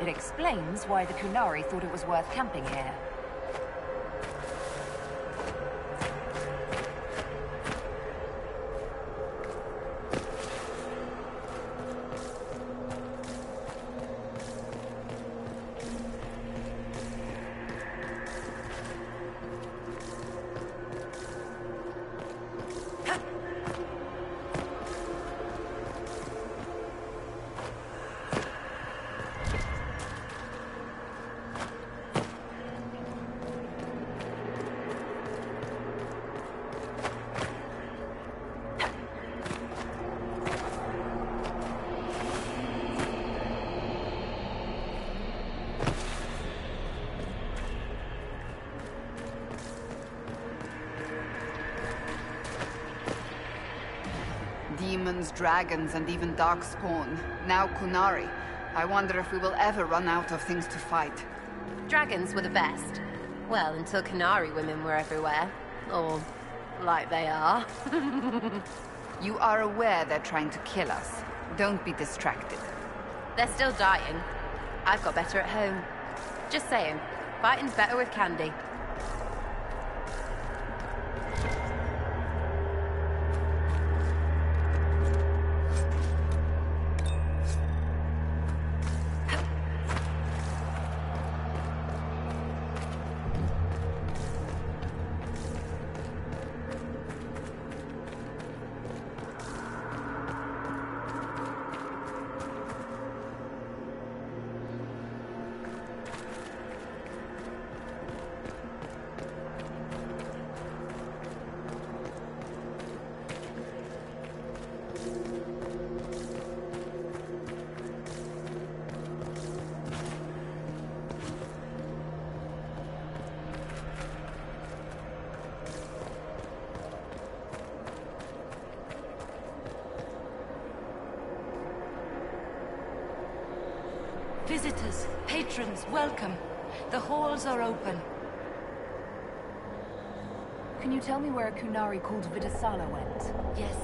It explains why the Kunari thought it was worth camping here. Demons, dragons, and even darkspawn. Now Kunari. I wonder if we will ever run out of things to fight. Dragons were the best. Well, until Kunari women were everywhere. Or like they are. You are aware they're trying to kill us. Don't be distracted. They're still dying. I've got better at home. Just saying, fighting's better with candy. Visitors, patrons, welcome. The halls are open. Can you tell me where a Kunari called Vidisala went? Yes,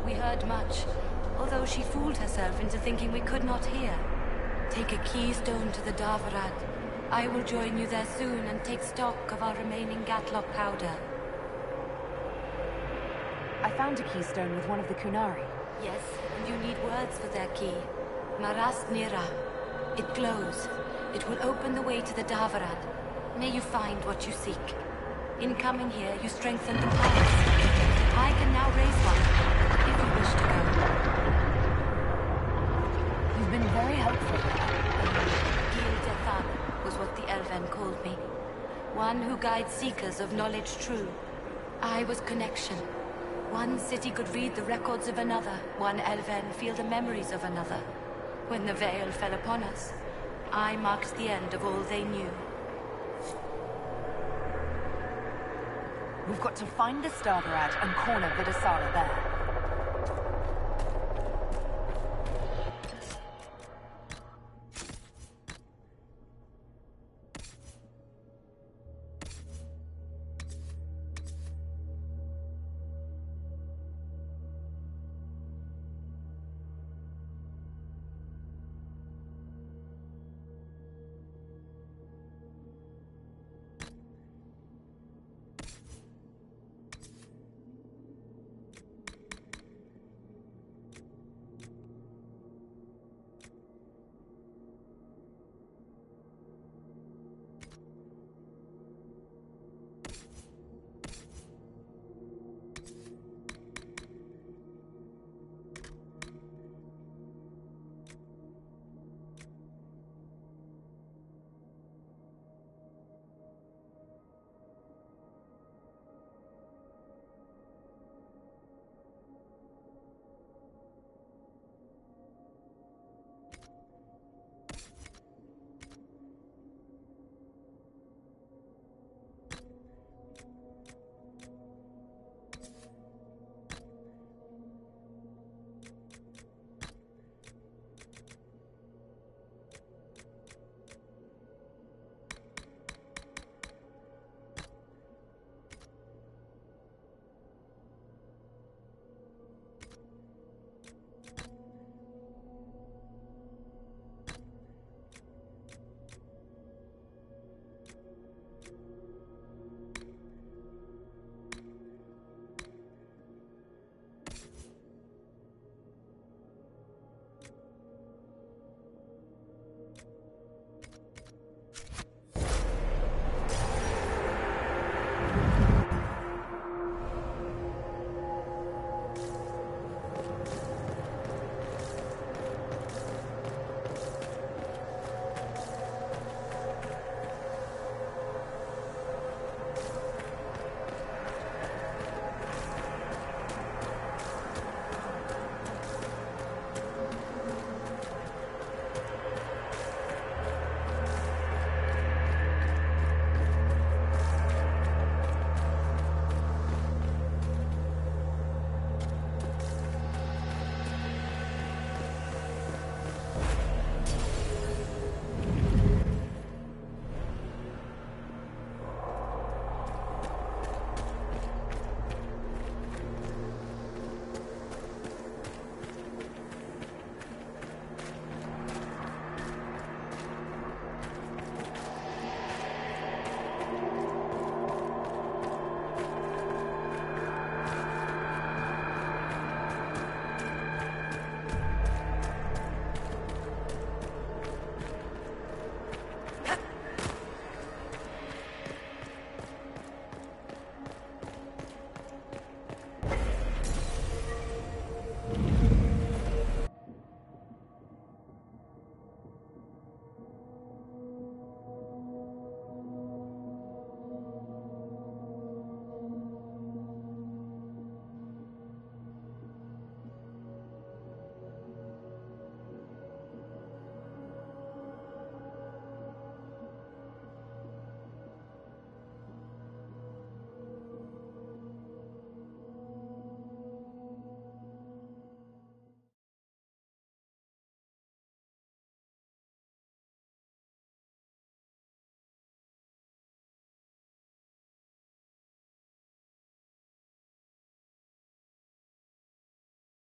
we heard much, although she fooled herself into thinking we could not hear. Take a keystone to the Davarad. I will join you there soon and take stock of our remaining Gatlock powder. I found a keystone with one of the Kunari. Yes, and you need words for their key. Maras Nira. It glows. It will open the way to the Davarad. May you find what you seek. In coming here, you strengthened the powers. I can now raise one, if you wish to go. You've been very helpful. Gil-Dethan was what the Elven called me. One who guides seekers of knowledge true. I was connection. One city could read the records of another. One Elven feel the memories of another. When the Veil fell upon us, I marked the end of all they knew. We've got to find the Davarad and corner Vidisala there.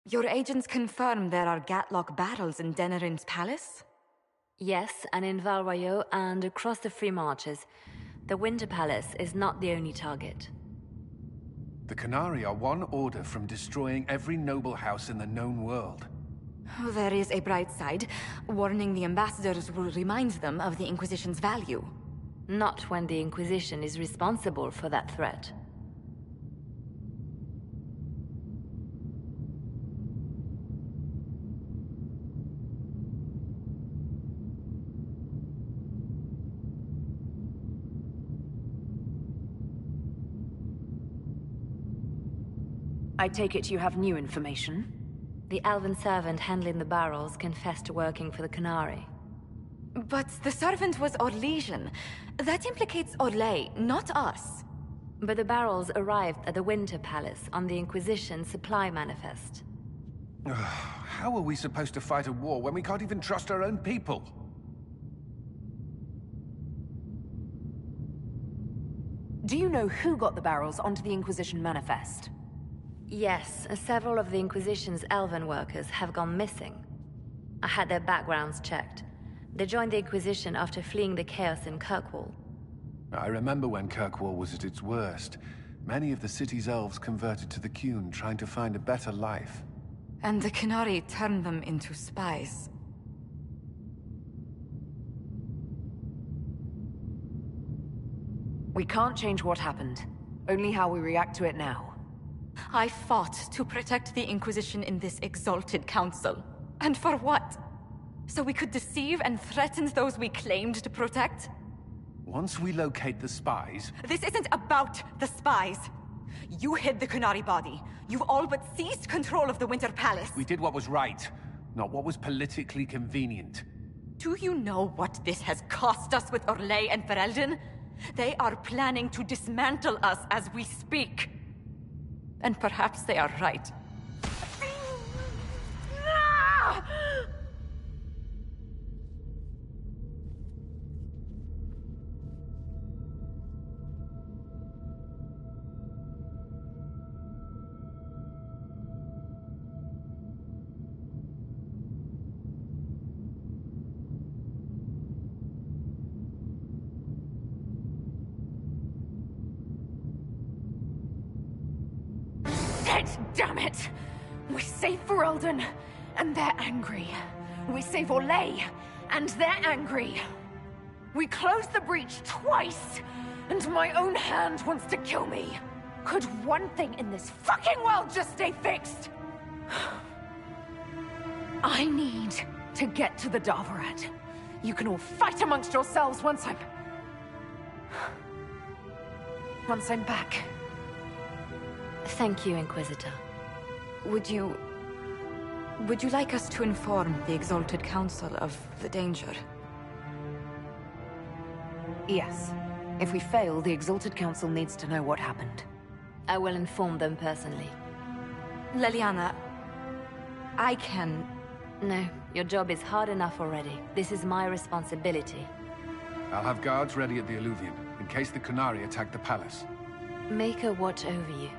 Your agents confirm there are Gatlock barrels in Denerin's palace? Yes, and in Val Royeaux and across the Free Marches. The Winter Palace is not the only target. The Qunari are one order from destroying every noble house in the known world. Oh, there is a bright side. Warning the ambassadors will remind them of the Inquisition's value. Not when the Inquisition is responsible for that threat. I take it you have new information? The elven servant handling the barrels confessed to working for the Qunari. But the servant was Orlesian. That implicates Orlais, not us. But the barrels arrived at the Winter Palace on the Inquisition supply manifest. How are we supposed to fight a war when we can't even trust our own people? Do you know who got the barrels onto the Inquisition manifest? Yes, several of the Inquisition's elven workers have gone missing. I had their backgrounds checked. They joined the Inquisition after fleeing the chaos in Kirkwall. I remember when Kirkwall was at its worst. Many of the city's elves converted to the Qun, trying to find a better life. And the Qunari turned them into spies. We can't change what happened, only how we react to it now. I fought to protect the Inquisition in this exalted council. And for what? So we could deceive and threaten those we claimed to protect? Once we locate the spies... This isn't about the spies! You hid the Qunari body. You all but seized control of the Winter Palace. We did what was right, not what was politically convenient. Do you know what this has cost us with Orlais and Ferelden? They are planning to dismantle us as we speak. And perhaps they are right. Damn it! We save Ferelden, and they're angry. We save Orlais, and they're angry. We closed the breach twice, and my own hand wants to kill me. Could one thing in this fucking world just stay fixed? I need to get to the Davarat. You can all fight amongst yourselves once I'm back. Thank you, Inquisitor. Would you like us to inform the Exalted Council of the danger? Yes. If we fail, the Exalted Council needs to know what happened. I will inform them personally. Leliana, I can... No, your job is hard enough already. This is my responsibility. I'll have guards ready at the Alluvion, in case the Qunari attack the palace. Make a watch over you.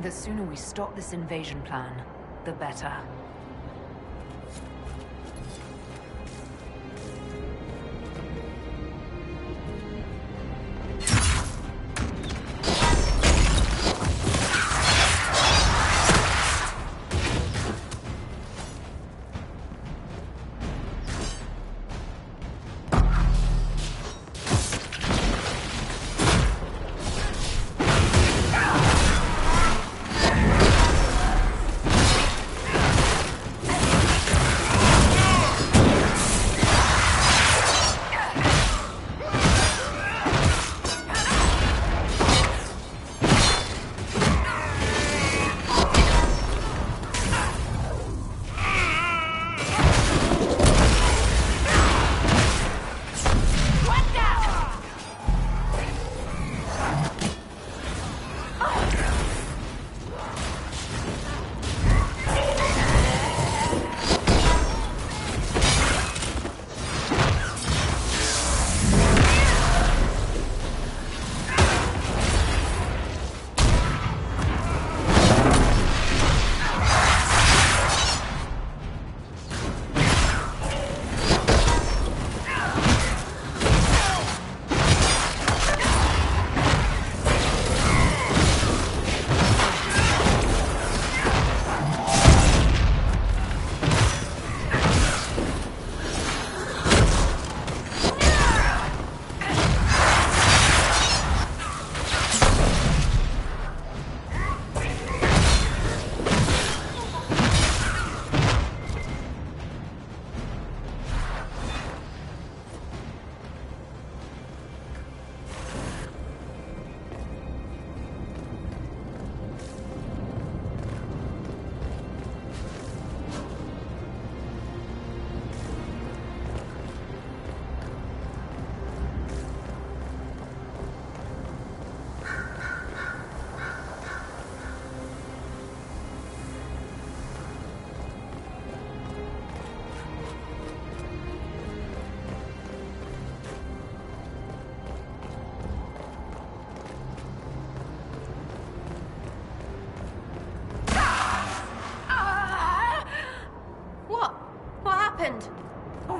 The sooner we stop this invasion plan, the better.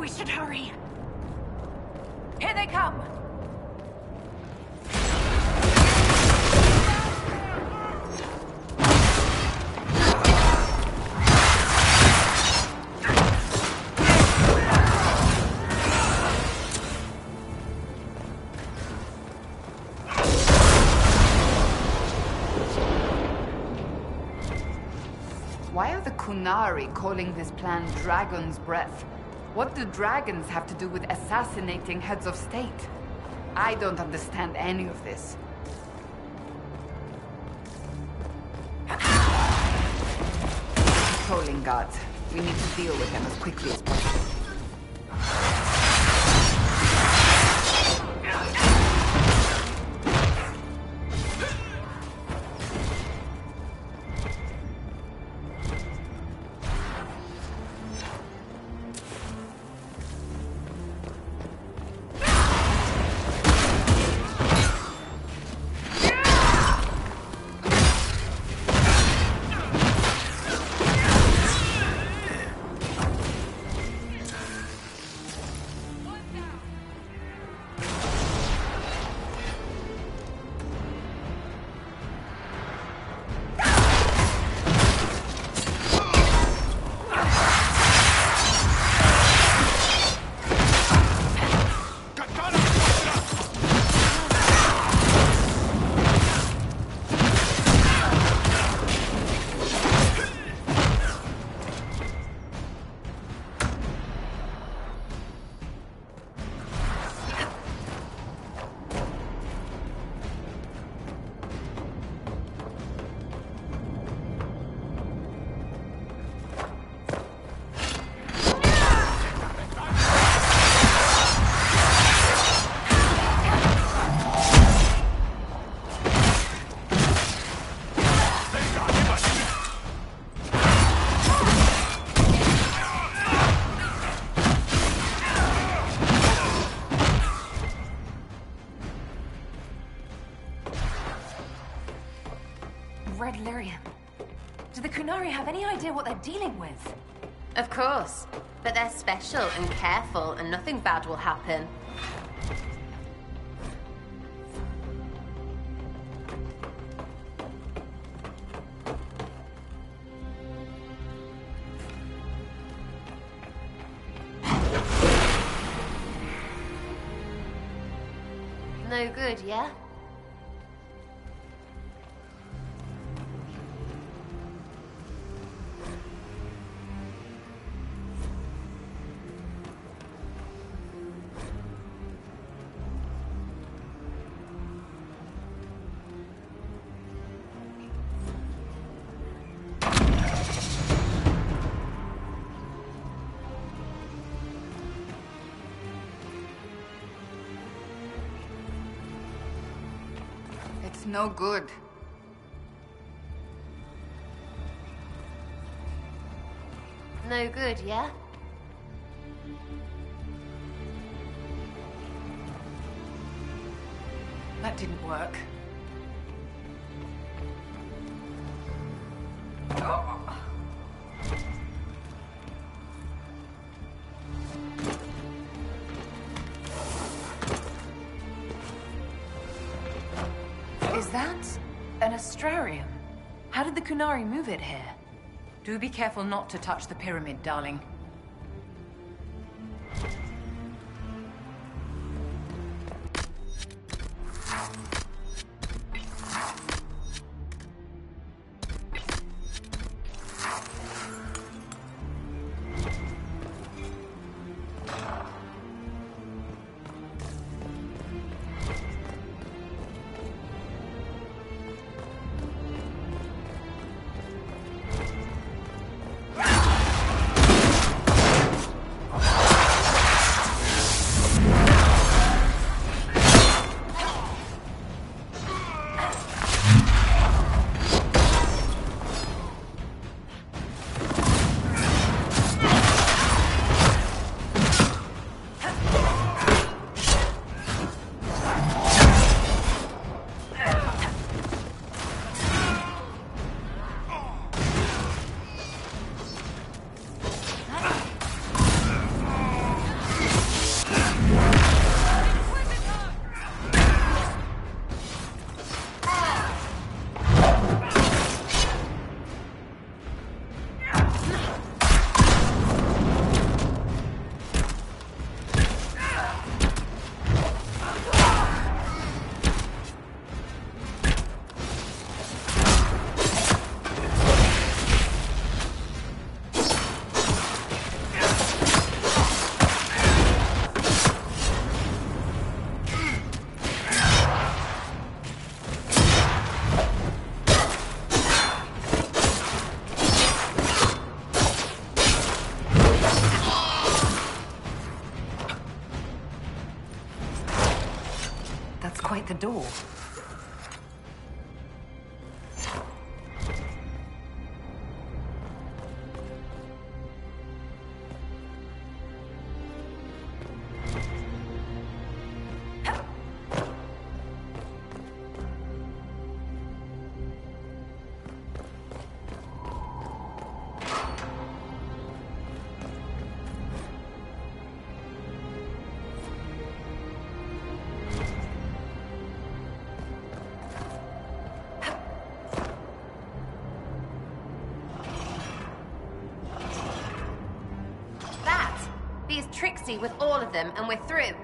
We should hurry. Here they come! Why are the Kunari calling this plan Dragon's Breath? What do dragons have to do with assassinating heads of state? I don't understand any of this. Patrolling guards. We need to deal with them as quickly as possible. Red Lyrium. Do the Kunari have any idea what they're dealing with? Of course. But they're special and careful, and nothing bad will happen. No good, yeah? It's no good. No good, yeah? That didn't work. Is that an astrarium? How did the Kunari move it here? Do be careful not to touch the pyramid, darling. Quite the door. Be as tricksy with all of them, and we're through.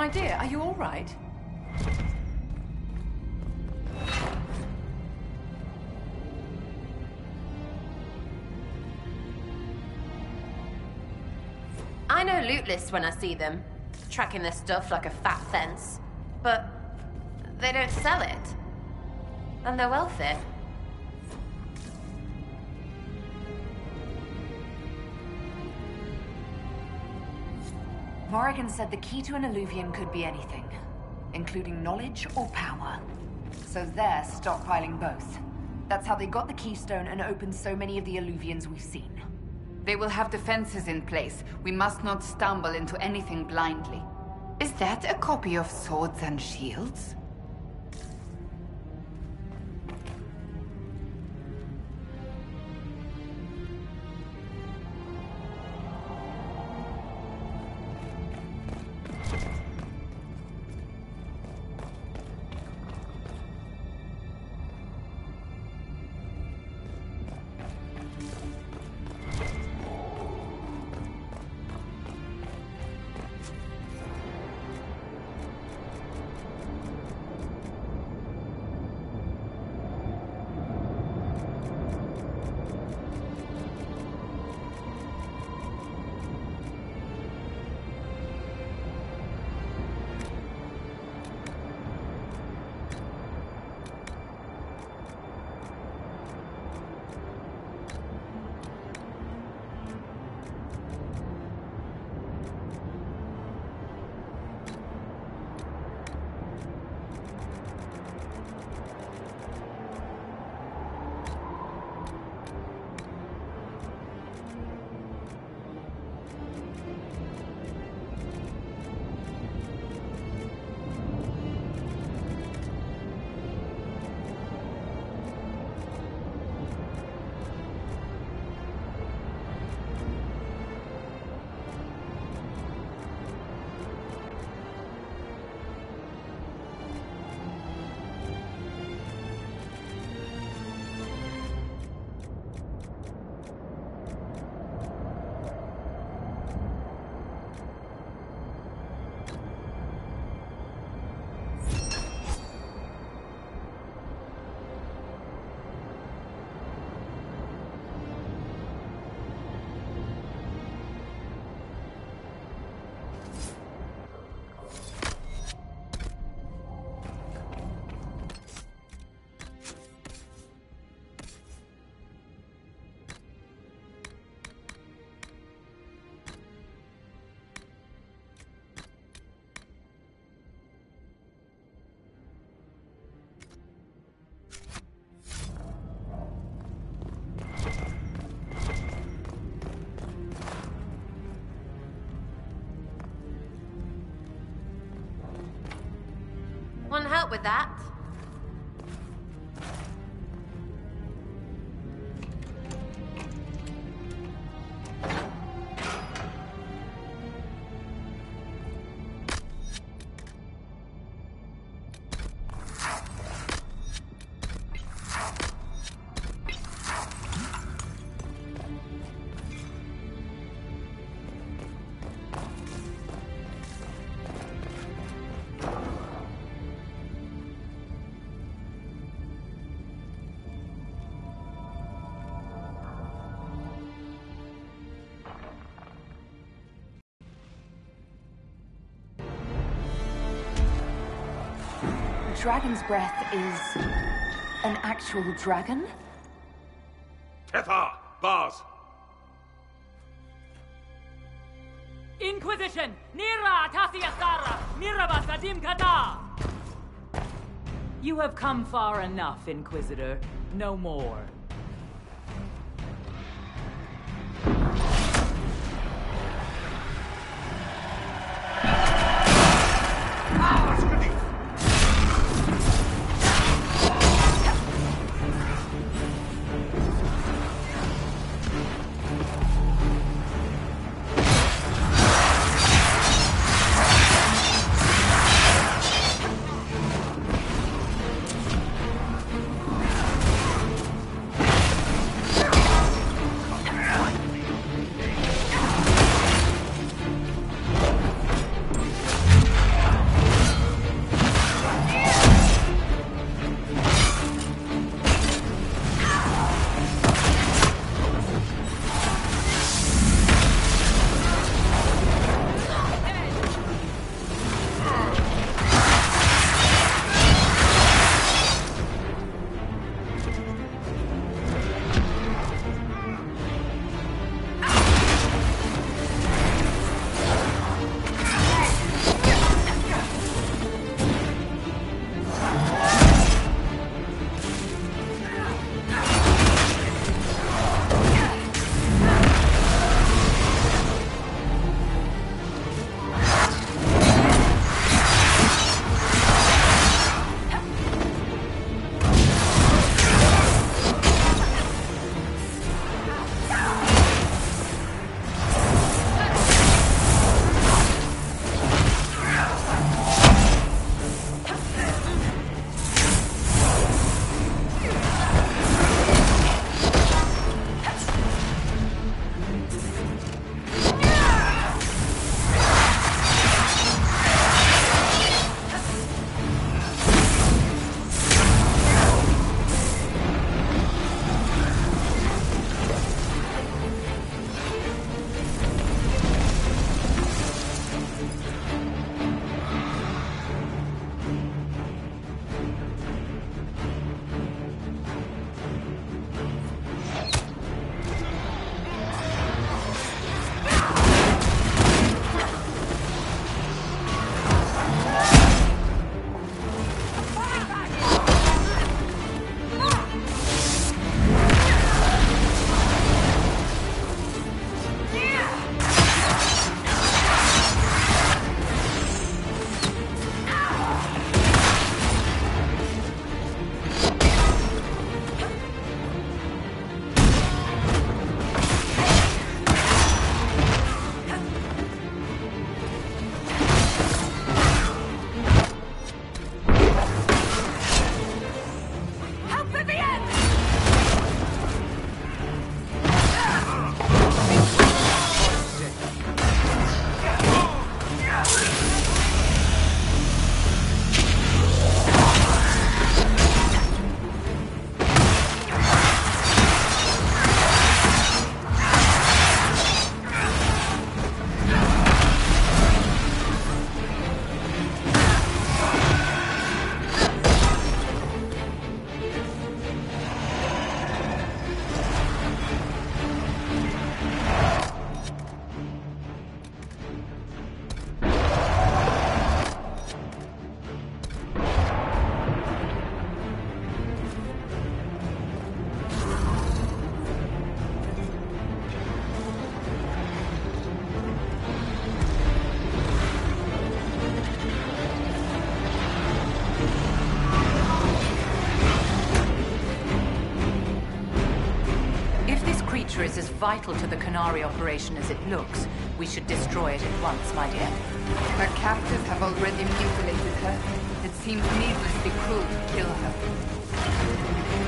My dear, are you all right? I know loot lists when I see them, tracking their stuff like a fat fence. But they don't sell it. And they're wealthy. Morrigan said the key to an Illuvian could be anything, including knowledge or power. So they're stockpiling both. That's how they got the keystone and opened so many of the Illuvians we've seen. They will have defenses in place. We must not stumble into anything blindly. Is that a copy of Swords and Shields? Want help with that? Dragon's breath is an actual dragon? Tethar! Bars! Inquisition! Nira Tasiasara! Miraba Sadim Kata! You have come far enough, Inquisitor. No more. is as vital to the Canary operation as it looks, we should destroy it at once, my dear. Her captors have already mutilated her. It seems needlessly cruel to kill her.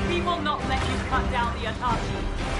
We will not let you cut down the Atashi.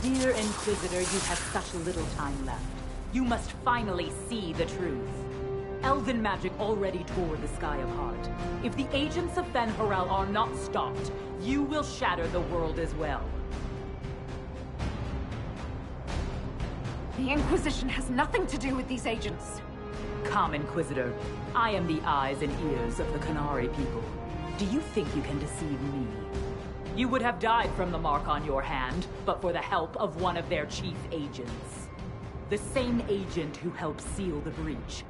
Dear Inquisitor, you have such little time left. You must finally see the truth. Elven magic already tore the sky apart. If the agents of Fen'Harel are not stopped, you will shatter the world as well. The Inquisition has nothing to do with these agents. Come, Inquisitor. I am the eyes and ears of the Qunari people. Do you think you can deceive me? You would have died from the mark on your hand, but for the help of one of their chief agents. The same agent who helped seal the breach,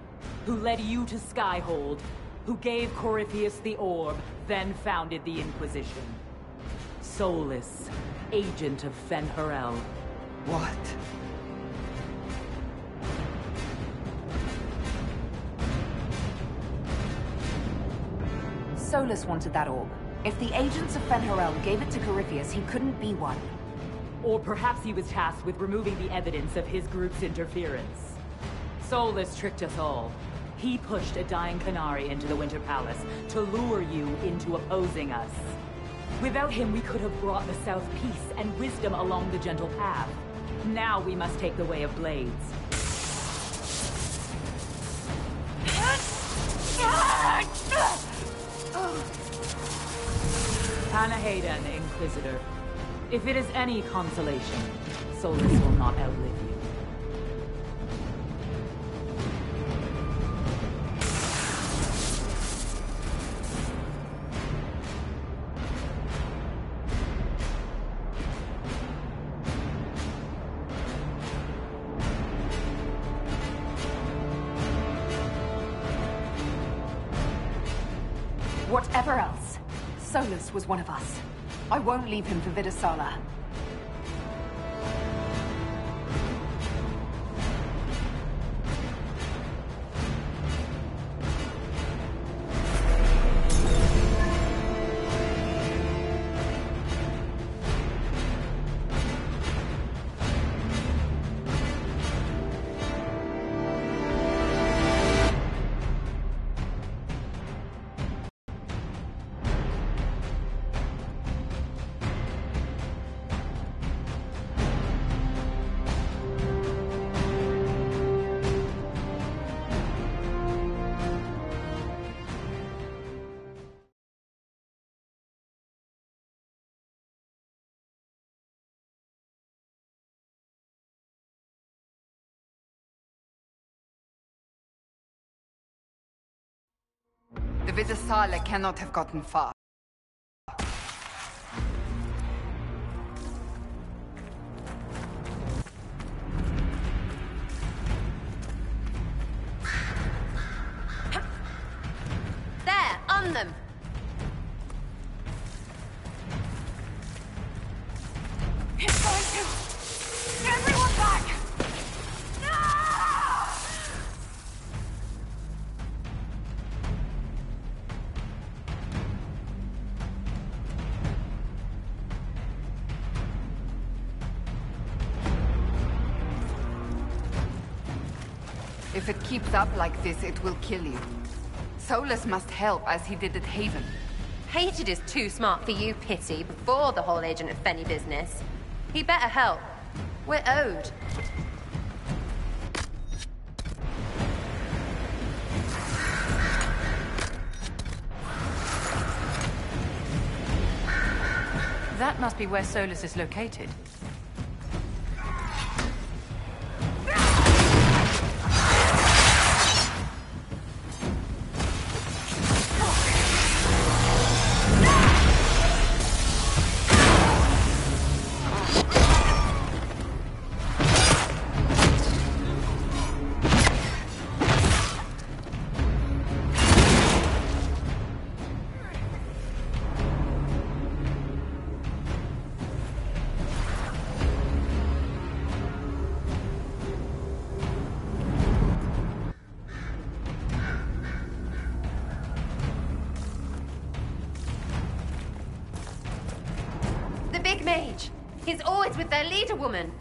who led you to Skyhold, who gave Corypheus the orb, then founded the Inquisition. Solus, agent of Fen'Harel. What? Solus wanted that orb. If the agents of Fen'Harel gave it to Corypheus, he couldn't be one. Or perhaps he was tasked with removing the evidence of his group's interference. Solus tricked us all. He pushed a dying Qunari into the Winter Palace to lure you into opposing us. Without him, we could have brought the South peace and wisdom along the gentle path. Now we must take the way of blades. Panahedon, Inquisitor. If it is any consolation, Solus will not outlive you. Whatever else, Solus was one of us. I won't leave him for Vidasala. The Vidasala cannot have gotten far. There, on them! It's going to! Everyone back! If it keeps up like this, it will kill you. Solus must help, as he did at Haven. Hated is too smart for you, Pity, before the whole Agent of Fenny business. He better help. We're owed. That must be where Solus is located. Big mage. He's always with their leader woman.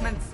reinforcements.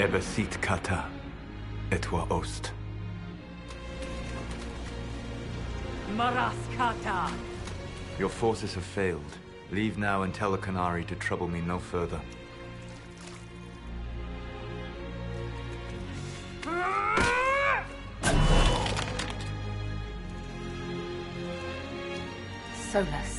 Ebesit kata, etwa ost. Maraskata! Your forces have failed. Leave now and tell the Qunari to trouble me no further. Solus.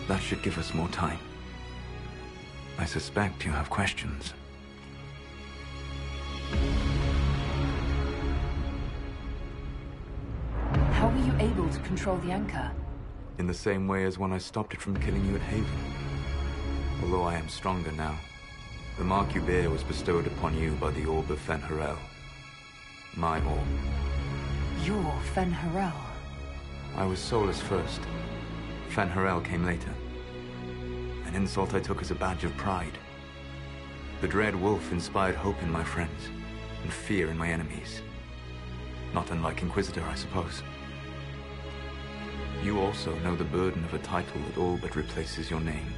That should give us more time. I suspect you have questions. How were you able to control the anchor? In the same way as when I stopped it from killing you at Haven. Although I am stronger now. The mark you bear was bestowed upon you by the Orb of Fen'Harel. My orb. You're Fen'Harel. I was Solus first. Fen'Harel came later. An insult I took as a badge of pride. The Dread Wolf inspired hope in my friends, and fear in my enemies. Not unlike Inquisitor, I suppose. You also know the burden of a title that all but replaces your name.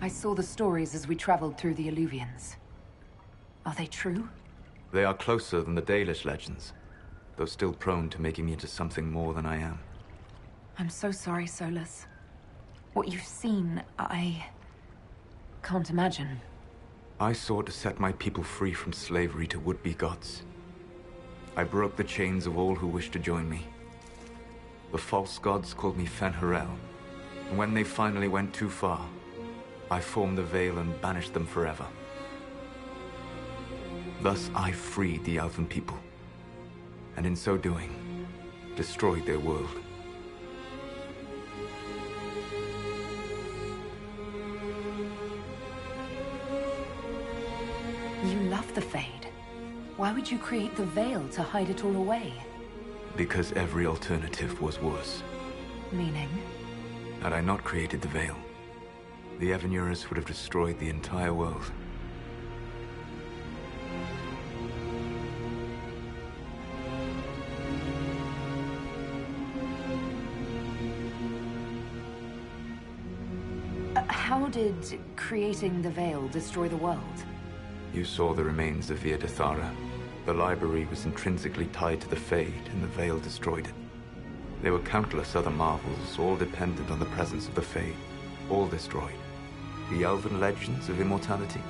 I saw the stories as we traveled through the Illuvians. Are they true? They are closer than the Dalish legends, though still prone to making me into something more than I am. I'm so sorry, Solus. What you've seen, I can't imagine. I sought to set my people free from slavery to would-be gods. I broke the chains of all who wished to join me. The false gods called me Fen'Harel, and when they finally went too far, I formed the Veil and banished them forever. Thus I freed the Elven people, and in so doing, destroyed their world. You love the Fade. Why would you create the Veil to hide it all away? Because every alternative was worse. Meaning? Had I not created the Veil, the Evanurus would have destroyed the entire world. How did creating the Veil destroy the world? You saw the remains of Via Dethara. The library was intrinsically tied to the Fade, and the Veil destroyed it. There were countless other marvels, all dependent on the presence of the Fade, all destroyed. The elven legends of immortality,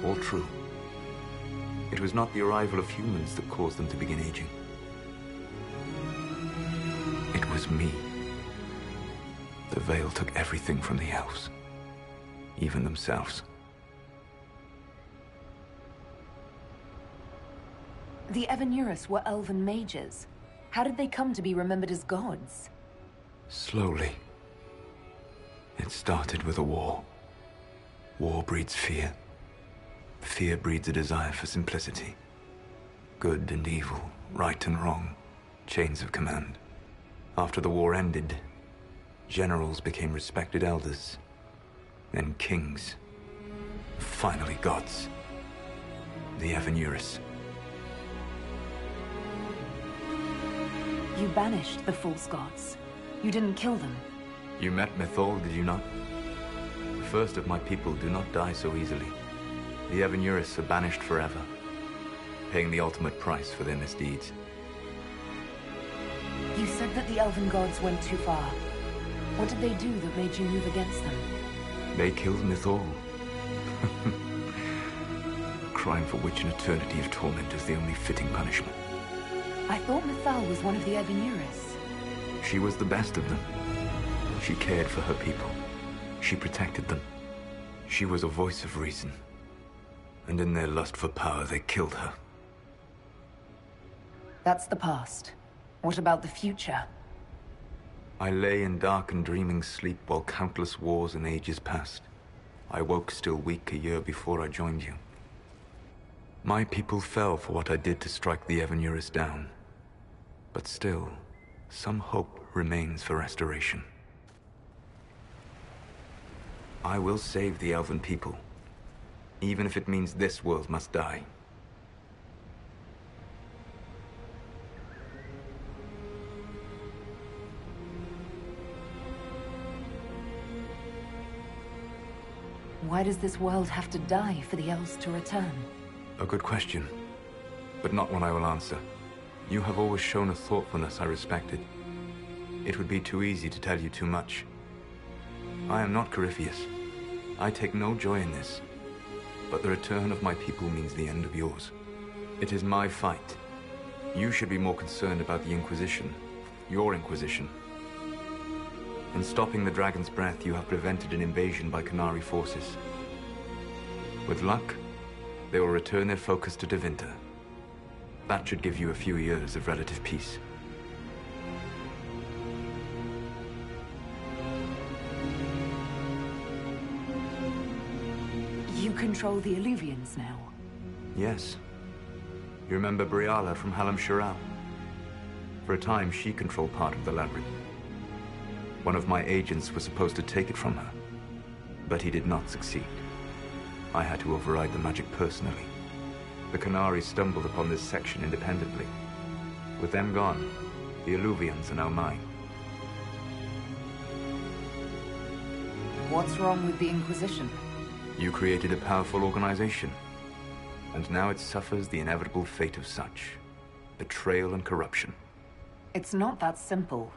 all true. It was not the arrival of humans that caused them to begin aging. It was me. The Veil took everything from the elves, even themselves. The Evanurus were elven mages. How did they come to be remembered as gods? Slowly. It started with a war. War breeds fear. Fear breeds a desire for simplicity. Good and evil, right and wrong, chains of command. After the war ended, generals became respected elders, then kings, finally gods. The Evanurus. You banished the false gods. You didn't kill them. You met Mythol, did you not? The first of my people do not die so easily. The Evanurus are banished forever, paying the ultimate price for their misdeeds. You said that the elven gods went too far. What did they do that made you move against them? They killed Mythol. Crime for which an eternity of torment is the only fitting punishment. I thought Mythal was one of the Evanurus. She was the best of them. She cared for her people. She protected them. She was a voice of reason. And in their lust for power, they killed her. That's the past. What about the future? I lay in dark and dreaming sleep while countless wars and ages passed. I woke still weak a year before I joined you. My people fell for what I did to strike the Evanurus down. But still, some hope remains for restoration. I will save the Elven people, even if it means this world must die. Why does this world have to die for the elves to return? A good question, but not one I will answer. You have always shown a thoughtfulness I respected. It would be too easy to tell you too much. I am not Corypheus. I take no joy in this. But the return of my people means the end of yours. It is my fight. You should be more concerned about the Inquisition. Your Inquisition. In stopping the Dragon's Breath, you have prevented an invasion by Qunari forces. With luck, they will return their focus to Tevinter. That should give you a few years of relative peace. You control the Illuvians now? Yes. You remember Briala from Halam Shiral? For a time, she controlled part of the labyrinth. One of my agents was supposed to take it from her, but he did not succeed. I had to override the magic personally. The Qunari stumbled upon this section independently. With them gone, the Illuvians are now mine. What's wrong with the Inquisition? You created a powerful organization, and now it suffers the inevitable fate of such. Betrayal and corruption. It's not that simple.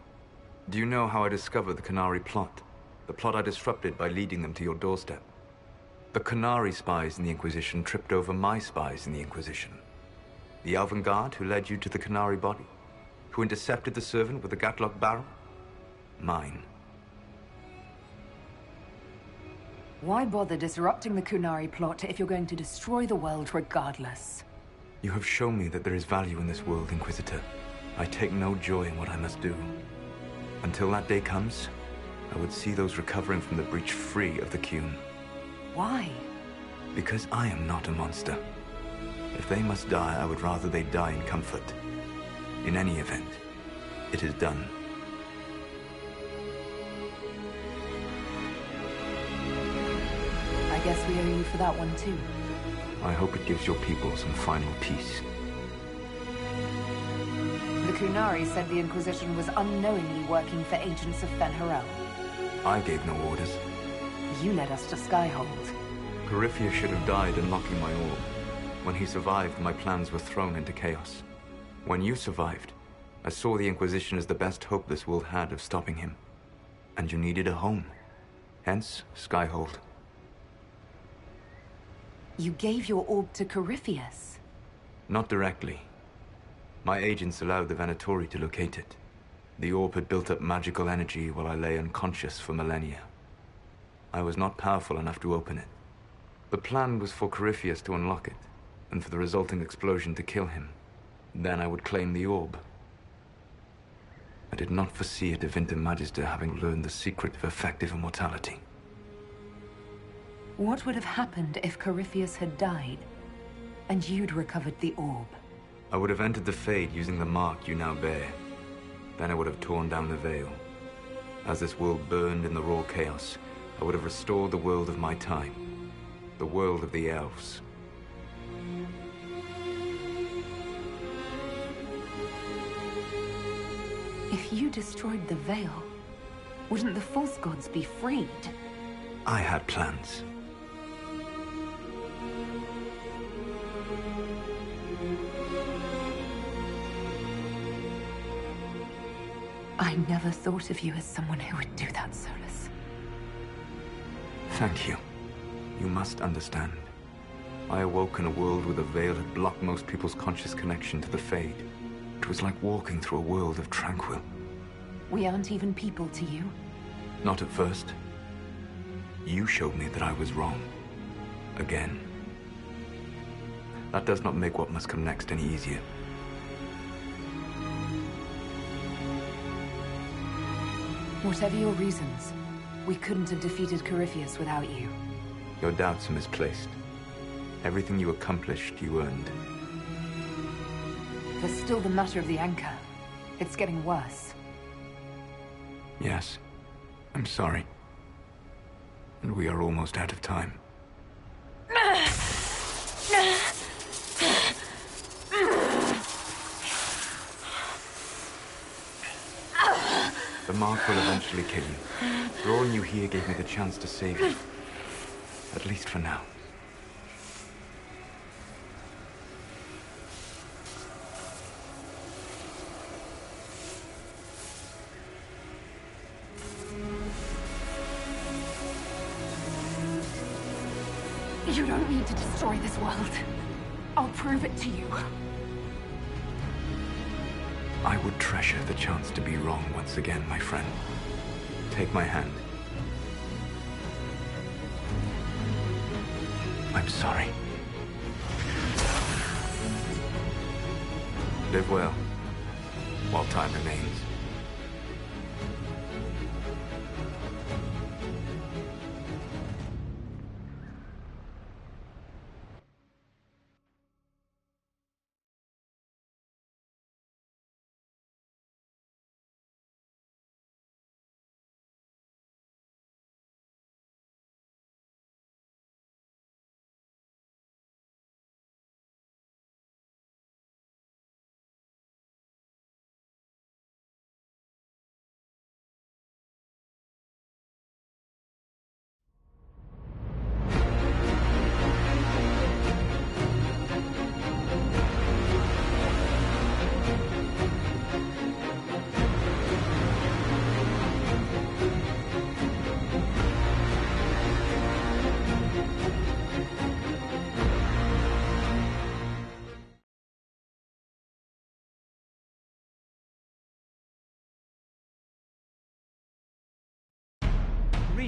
Do you know how I discovered the Qunari plot? The plot I disrupted by leading them to your doorstep. The Qunari spies in the Inquisition tripped over my spies in the Inquisition. The Elven Guard who led you to the Qunari body? Who intercepted the servant with the Gatlock barrel? Mine. Why bother disrupting the Qunari plot if you're going to destroy the world regardless? You have shown me that there is value in this world, Inquisitor. I take no joy in what I must do. Until that day comes, I would see those recovering from the breach free of the Qun. Why? Because I am not a monster. If they must die, I would rather they die in comfort. In any event, it is done. I guess we owe you for that one too. I hope it gives your people some final peace. The Qunari said the Inquisition was unknowingly working for agents of Fen'Harel. I gave no orders. You led us to Skyhold. Corypheus should have died unlocking my orb. When he survived, my plans were thrown into chaos. When you survived, I saw the Inquisition as the best hope this world had of stopping him. And you needed a home. Hence, Skyhold. You gave your orb to Corypheus? Not directly. My agents allowed the Venatori to locate it. The orb had built up magical energy while I lay unconscious for millennia. I was not powerful enough to open it. The plan was for Corypheus to unlock it, and for the resulting explosion to kill him. Then I would claim the orb. I did not foresee a Tevinter Magister having learned the secret of effective immortality. What would have happened if Corypheus had died, and you'd recovered the orb? I would have entered the Fade using the mark you now bear. Then I would have torn down the veil. As this world burned in the raw chaos, I would have restored the world of my time. The world of the elves. If you destroyed the veil, wouldn't the false gods be freed? I had plans. I never thought of you as someone who would do that, Solus. Thank you. You must understand. I awoke in a world where the veil had blocked most people's conscious connection to the Fade. It was like walking through a world of tranquil. We aren't even people to you. Not at first. You showed me that I was wrong. Again. That does not make what must come next any easier. Whatever your reasons, we couldn't have defeated Corypheus without you. Your doubts are misplaced. Everything you accomplished, you earned. There's still the matter of the anchor. It's getting worse. Yes. I'm sorry. And we are almost out of time. The mark will eventually kill you. Drawing you here gave me the chance to save you. At least for now. You don't need to destroy this world. I'll prove it to you. I would treasure the chance to be wrong once again, my friend. Take my hand. I'm sorry. Live well, while time remains.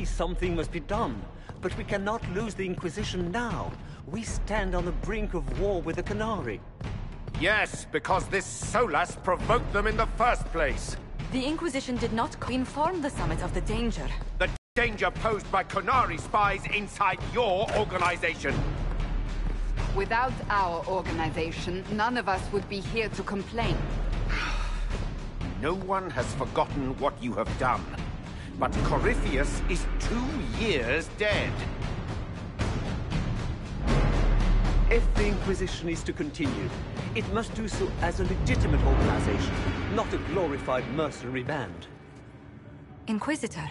Something must be done, but we cannot lose the Inquisition now. We stand on the brink of war with the Canary. Yes, because this Solas provoked them in the first place. The Inquisition did not inform the Summit of the danger. The danger posed by Canary spies inside your organization. Without our organization, none of us would be here to complain. No one has forgotten what you have done. But Corypheus is 2 years dead. If the Inquisition is to continue, it must do so as a legitimate organization, not a glorified mercenary band. Inquisitor.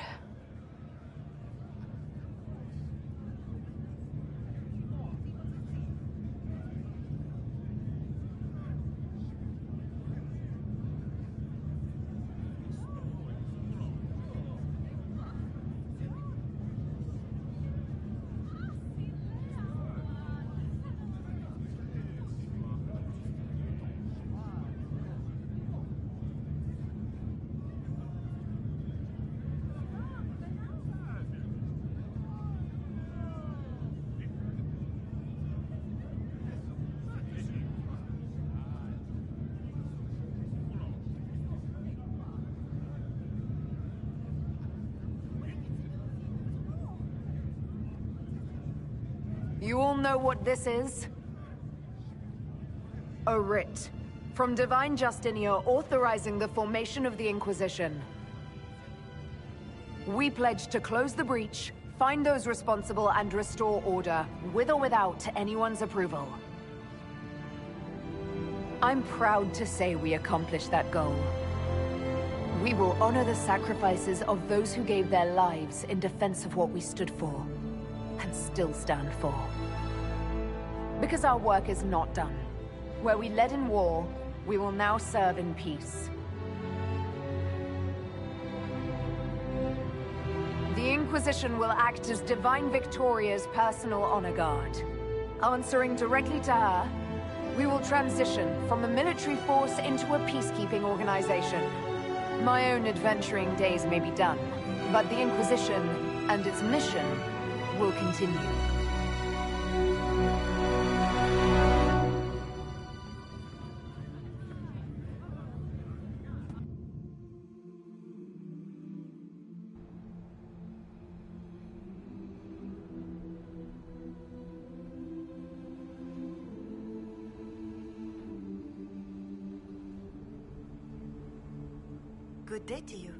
You all know what this is? A writ from Divine Justinia authorizing the formation of the Inquisition. We pledge to close the breach, find those responsible, and restore order, with or without anyone's approval. I'm proud to say we accomplished that goal. We will honor the sacrifices of those who gave their lives in defense of what we stood for, and still stand for. Because our work is not done. Where we led in war, we will now serve in peace. The Inquisition will act as Divine Victoria's personal honor guard. Answering directly to her, we will transition from a military force into a peacekeeping organization. My own adventuring days may be done, But the Inquisition and its mission will continue. Good day to you.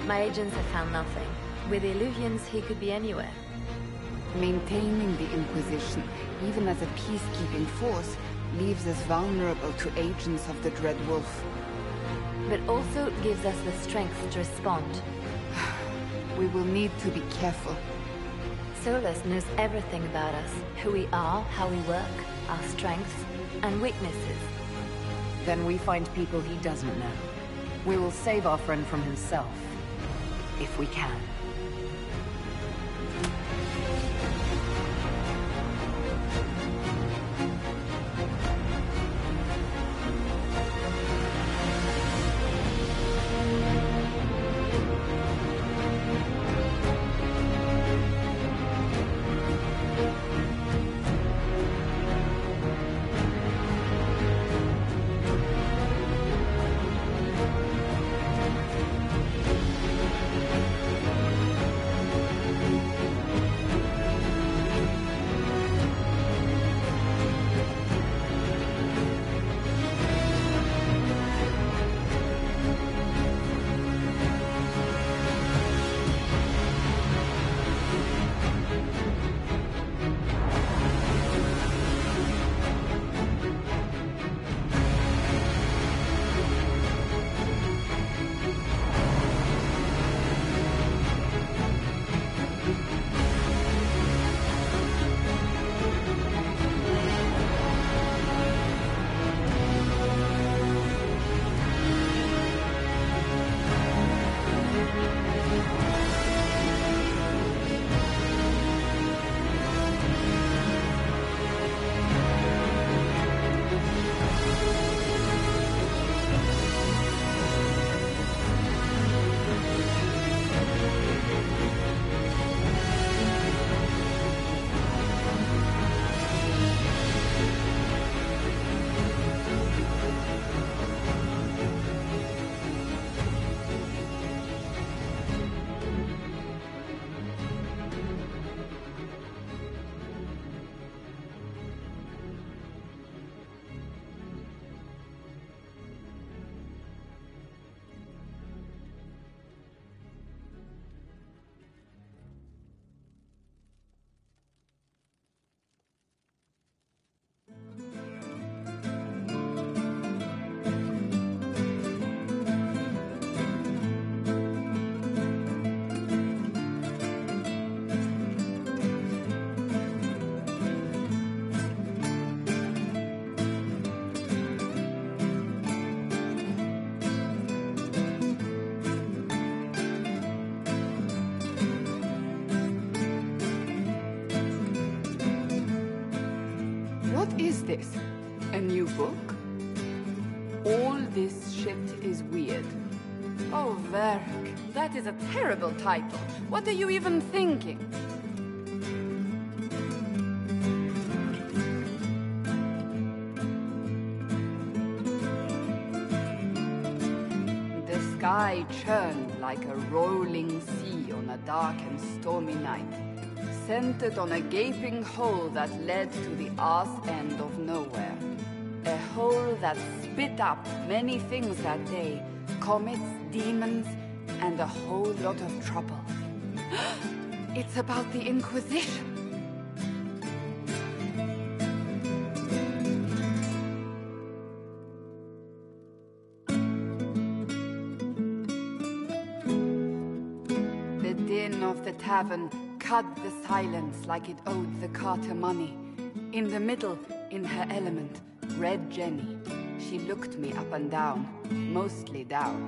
My agents have found nothing. With the Illuvians, he could be anywhere. Maintaining the Inquisition, even as a peacekeeping force, leaves us vulnerable to agents of the Dread Wolf. But also gives us the strength to respond. We will need to be careful. Solus knows everything about us. Who we are, how we work, our strengths and weaknesses. Then we find people he doesn't know. We will save our friend from himself. If we can. What is this? A new book? All this shit is weird. Oh, Varric, that is a terrible title. What are you even thinking? The sky churned like a rolling sea on a dark and stormy night, centered on a gaping hole that led to the arse end of nowhere. A hole that spit up many things that day, comets, demons, and a whole lot of trouble. It's about the Inquisition. The din of the tavern cut the silence like it owed the carter money. In the middle, in her element, Red Jenny. She looked me up and down, mostly down.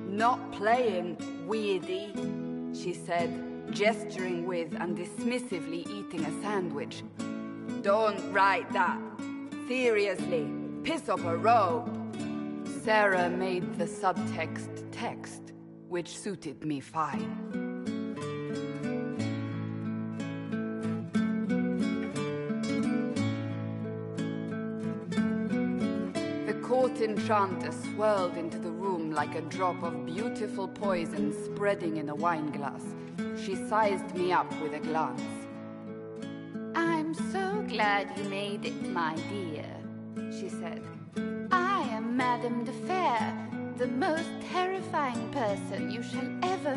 "Not playing, weirdy," she said, gesturing with and dismissively eating a sandwich. "Don't write that. Seriously, piss up a robe." Sarah made the subtext text, which suited me fine. Court enchanter swirled into the room like a drop of beautiful poison spreading in a wineglass. She sized me up with a glance. "I'm so glad you made it, my dear," she said. "I am Madame de Fair, the most terrifying person you shall ever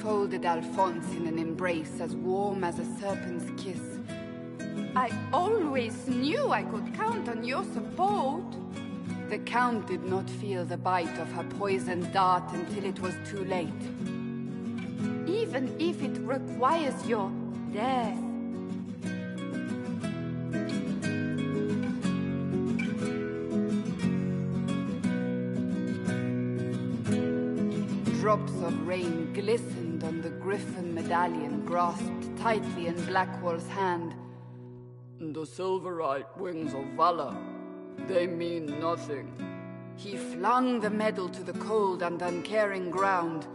folded Alphonse in an embrace as warm as a serpent's kiss. I always knew I could count on your support. The Count did not feel the bite of her poisoned dart until it was too late. Even if it requires your death. Drops of rain glistened on the griffin medallion grasped tightly in Blackwall's hand. The silverite wings of valor, they mean nothing. He flung the medal to the cold and uncaring ground.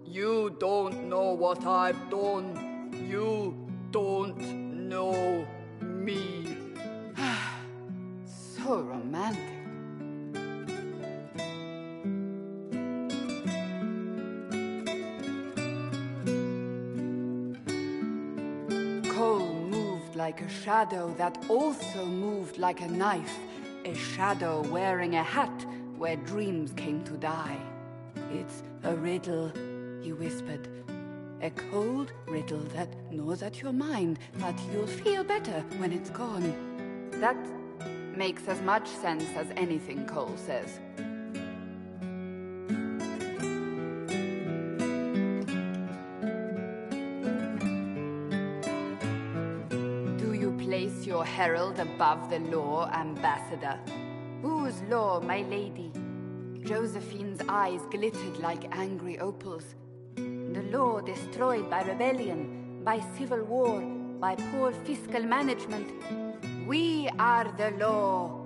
You don't know what I've done. You don't know me. So romantic. Cole moved like a shadow that also moved like a knife. A shadow wearing a hat where dreams came to die. It's a riddle, he whispered. A cold riddle that gnaws at your mind, but you'll feel better when it's gone. That makes as much sense as anything Cole says. Do you place your herald above the law, Ambassador? Whose law, my lady? Josephine's eyes glittered like angry opals. The law destroyed by rebellion, by civil war, by poor fiscal management. We are the law.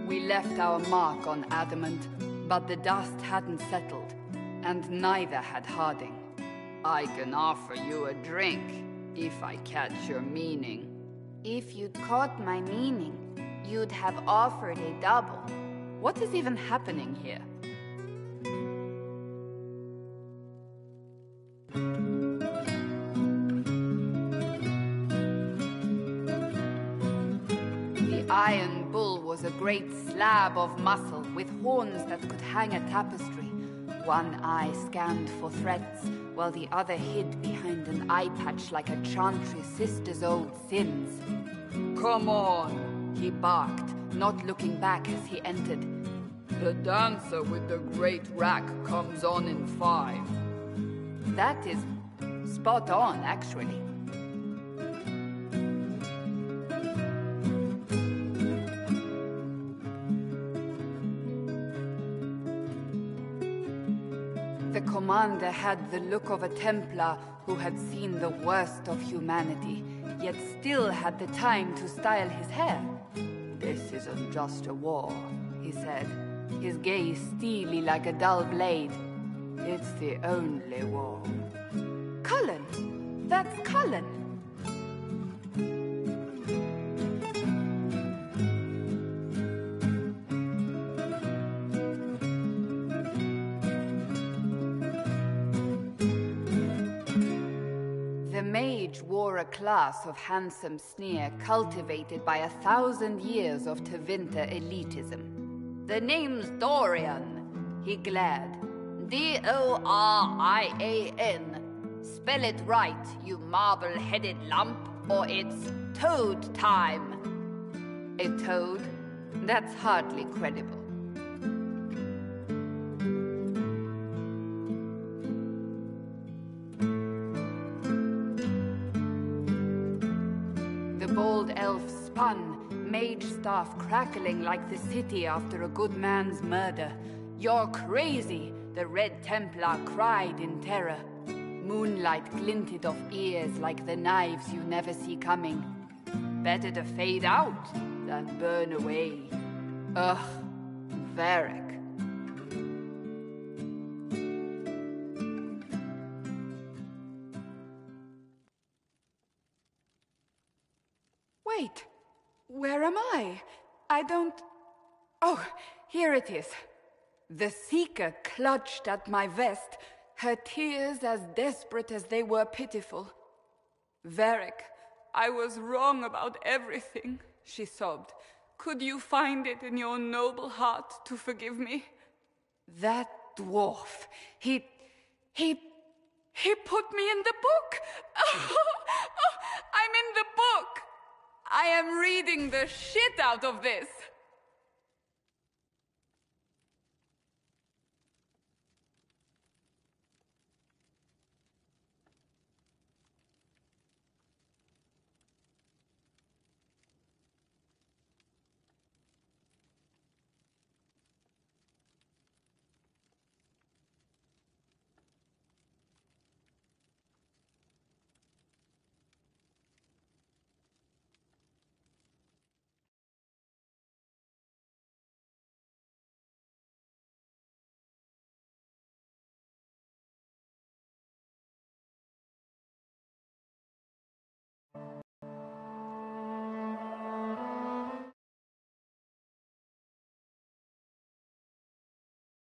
We left our mark on adamant, but the dust hadn't settled, and neither had Harding. I can offer you a drink, if I catch your meaning. If you'd caught my meaning, you'd have offered a double. What is even happening here? The Iron Bull was a great slab of muscle with horns that could hang a tapestry. One eye scanned for threats, while the other hid behind an eye patch like a chantry sister's old sins. Come on, he barked, not looking back as he entered. The dancer with the great rack comes on in 5. That is spot on, actually. The commander had the look of a Templar who had seen the worst of humanity, yet still had the time to style his hair. This isn't just a war, he said, his gaze steely like a dull blade. It's the only war. Cullen! That's Cullen! The mage wore a class of handsome sneer cultivated by 1,000 years of Tevinter elitism. The name's Dorian, he glared. D-O-R-I-A-N. Spell it right, you marble-headed lump, or it's toad time. A toad? That's hardly credible. The bold elf spun, mage staff crackling like the city after a good man's murder. You're crazy, the Red Templar cried in terror. Moonlight glinted off ears like the knives you never see coming. Better to fade out than burn away. Ugh, Varric. Wait, where am I? I don't... Oh, here it is. The Seeker clutched at my vest, her tears as desperate as they were pitiful. Varric, I was wrong about everything, she sobbed. Could you find it in your noble heart to forgive me? That dwarf, he put me in the book! I'm in the book! I am reading the shit out of this!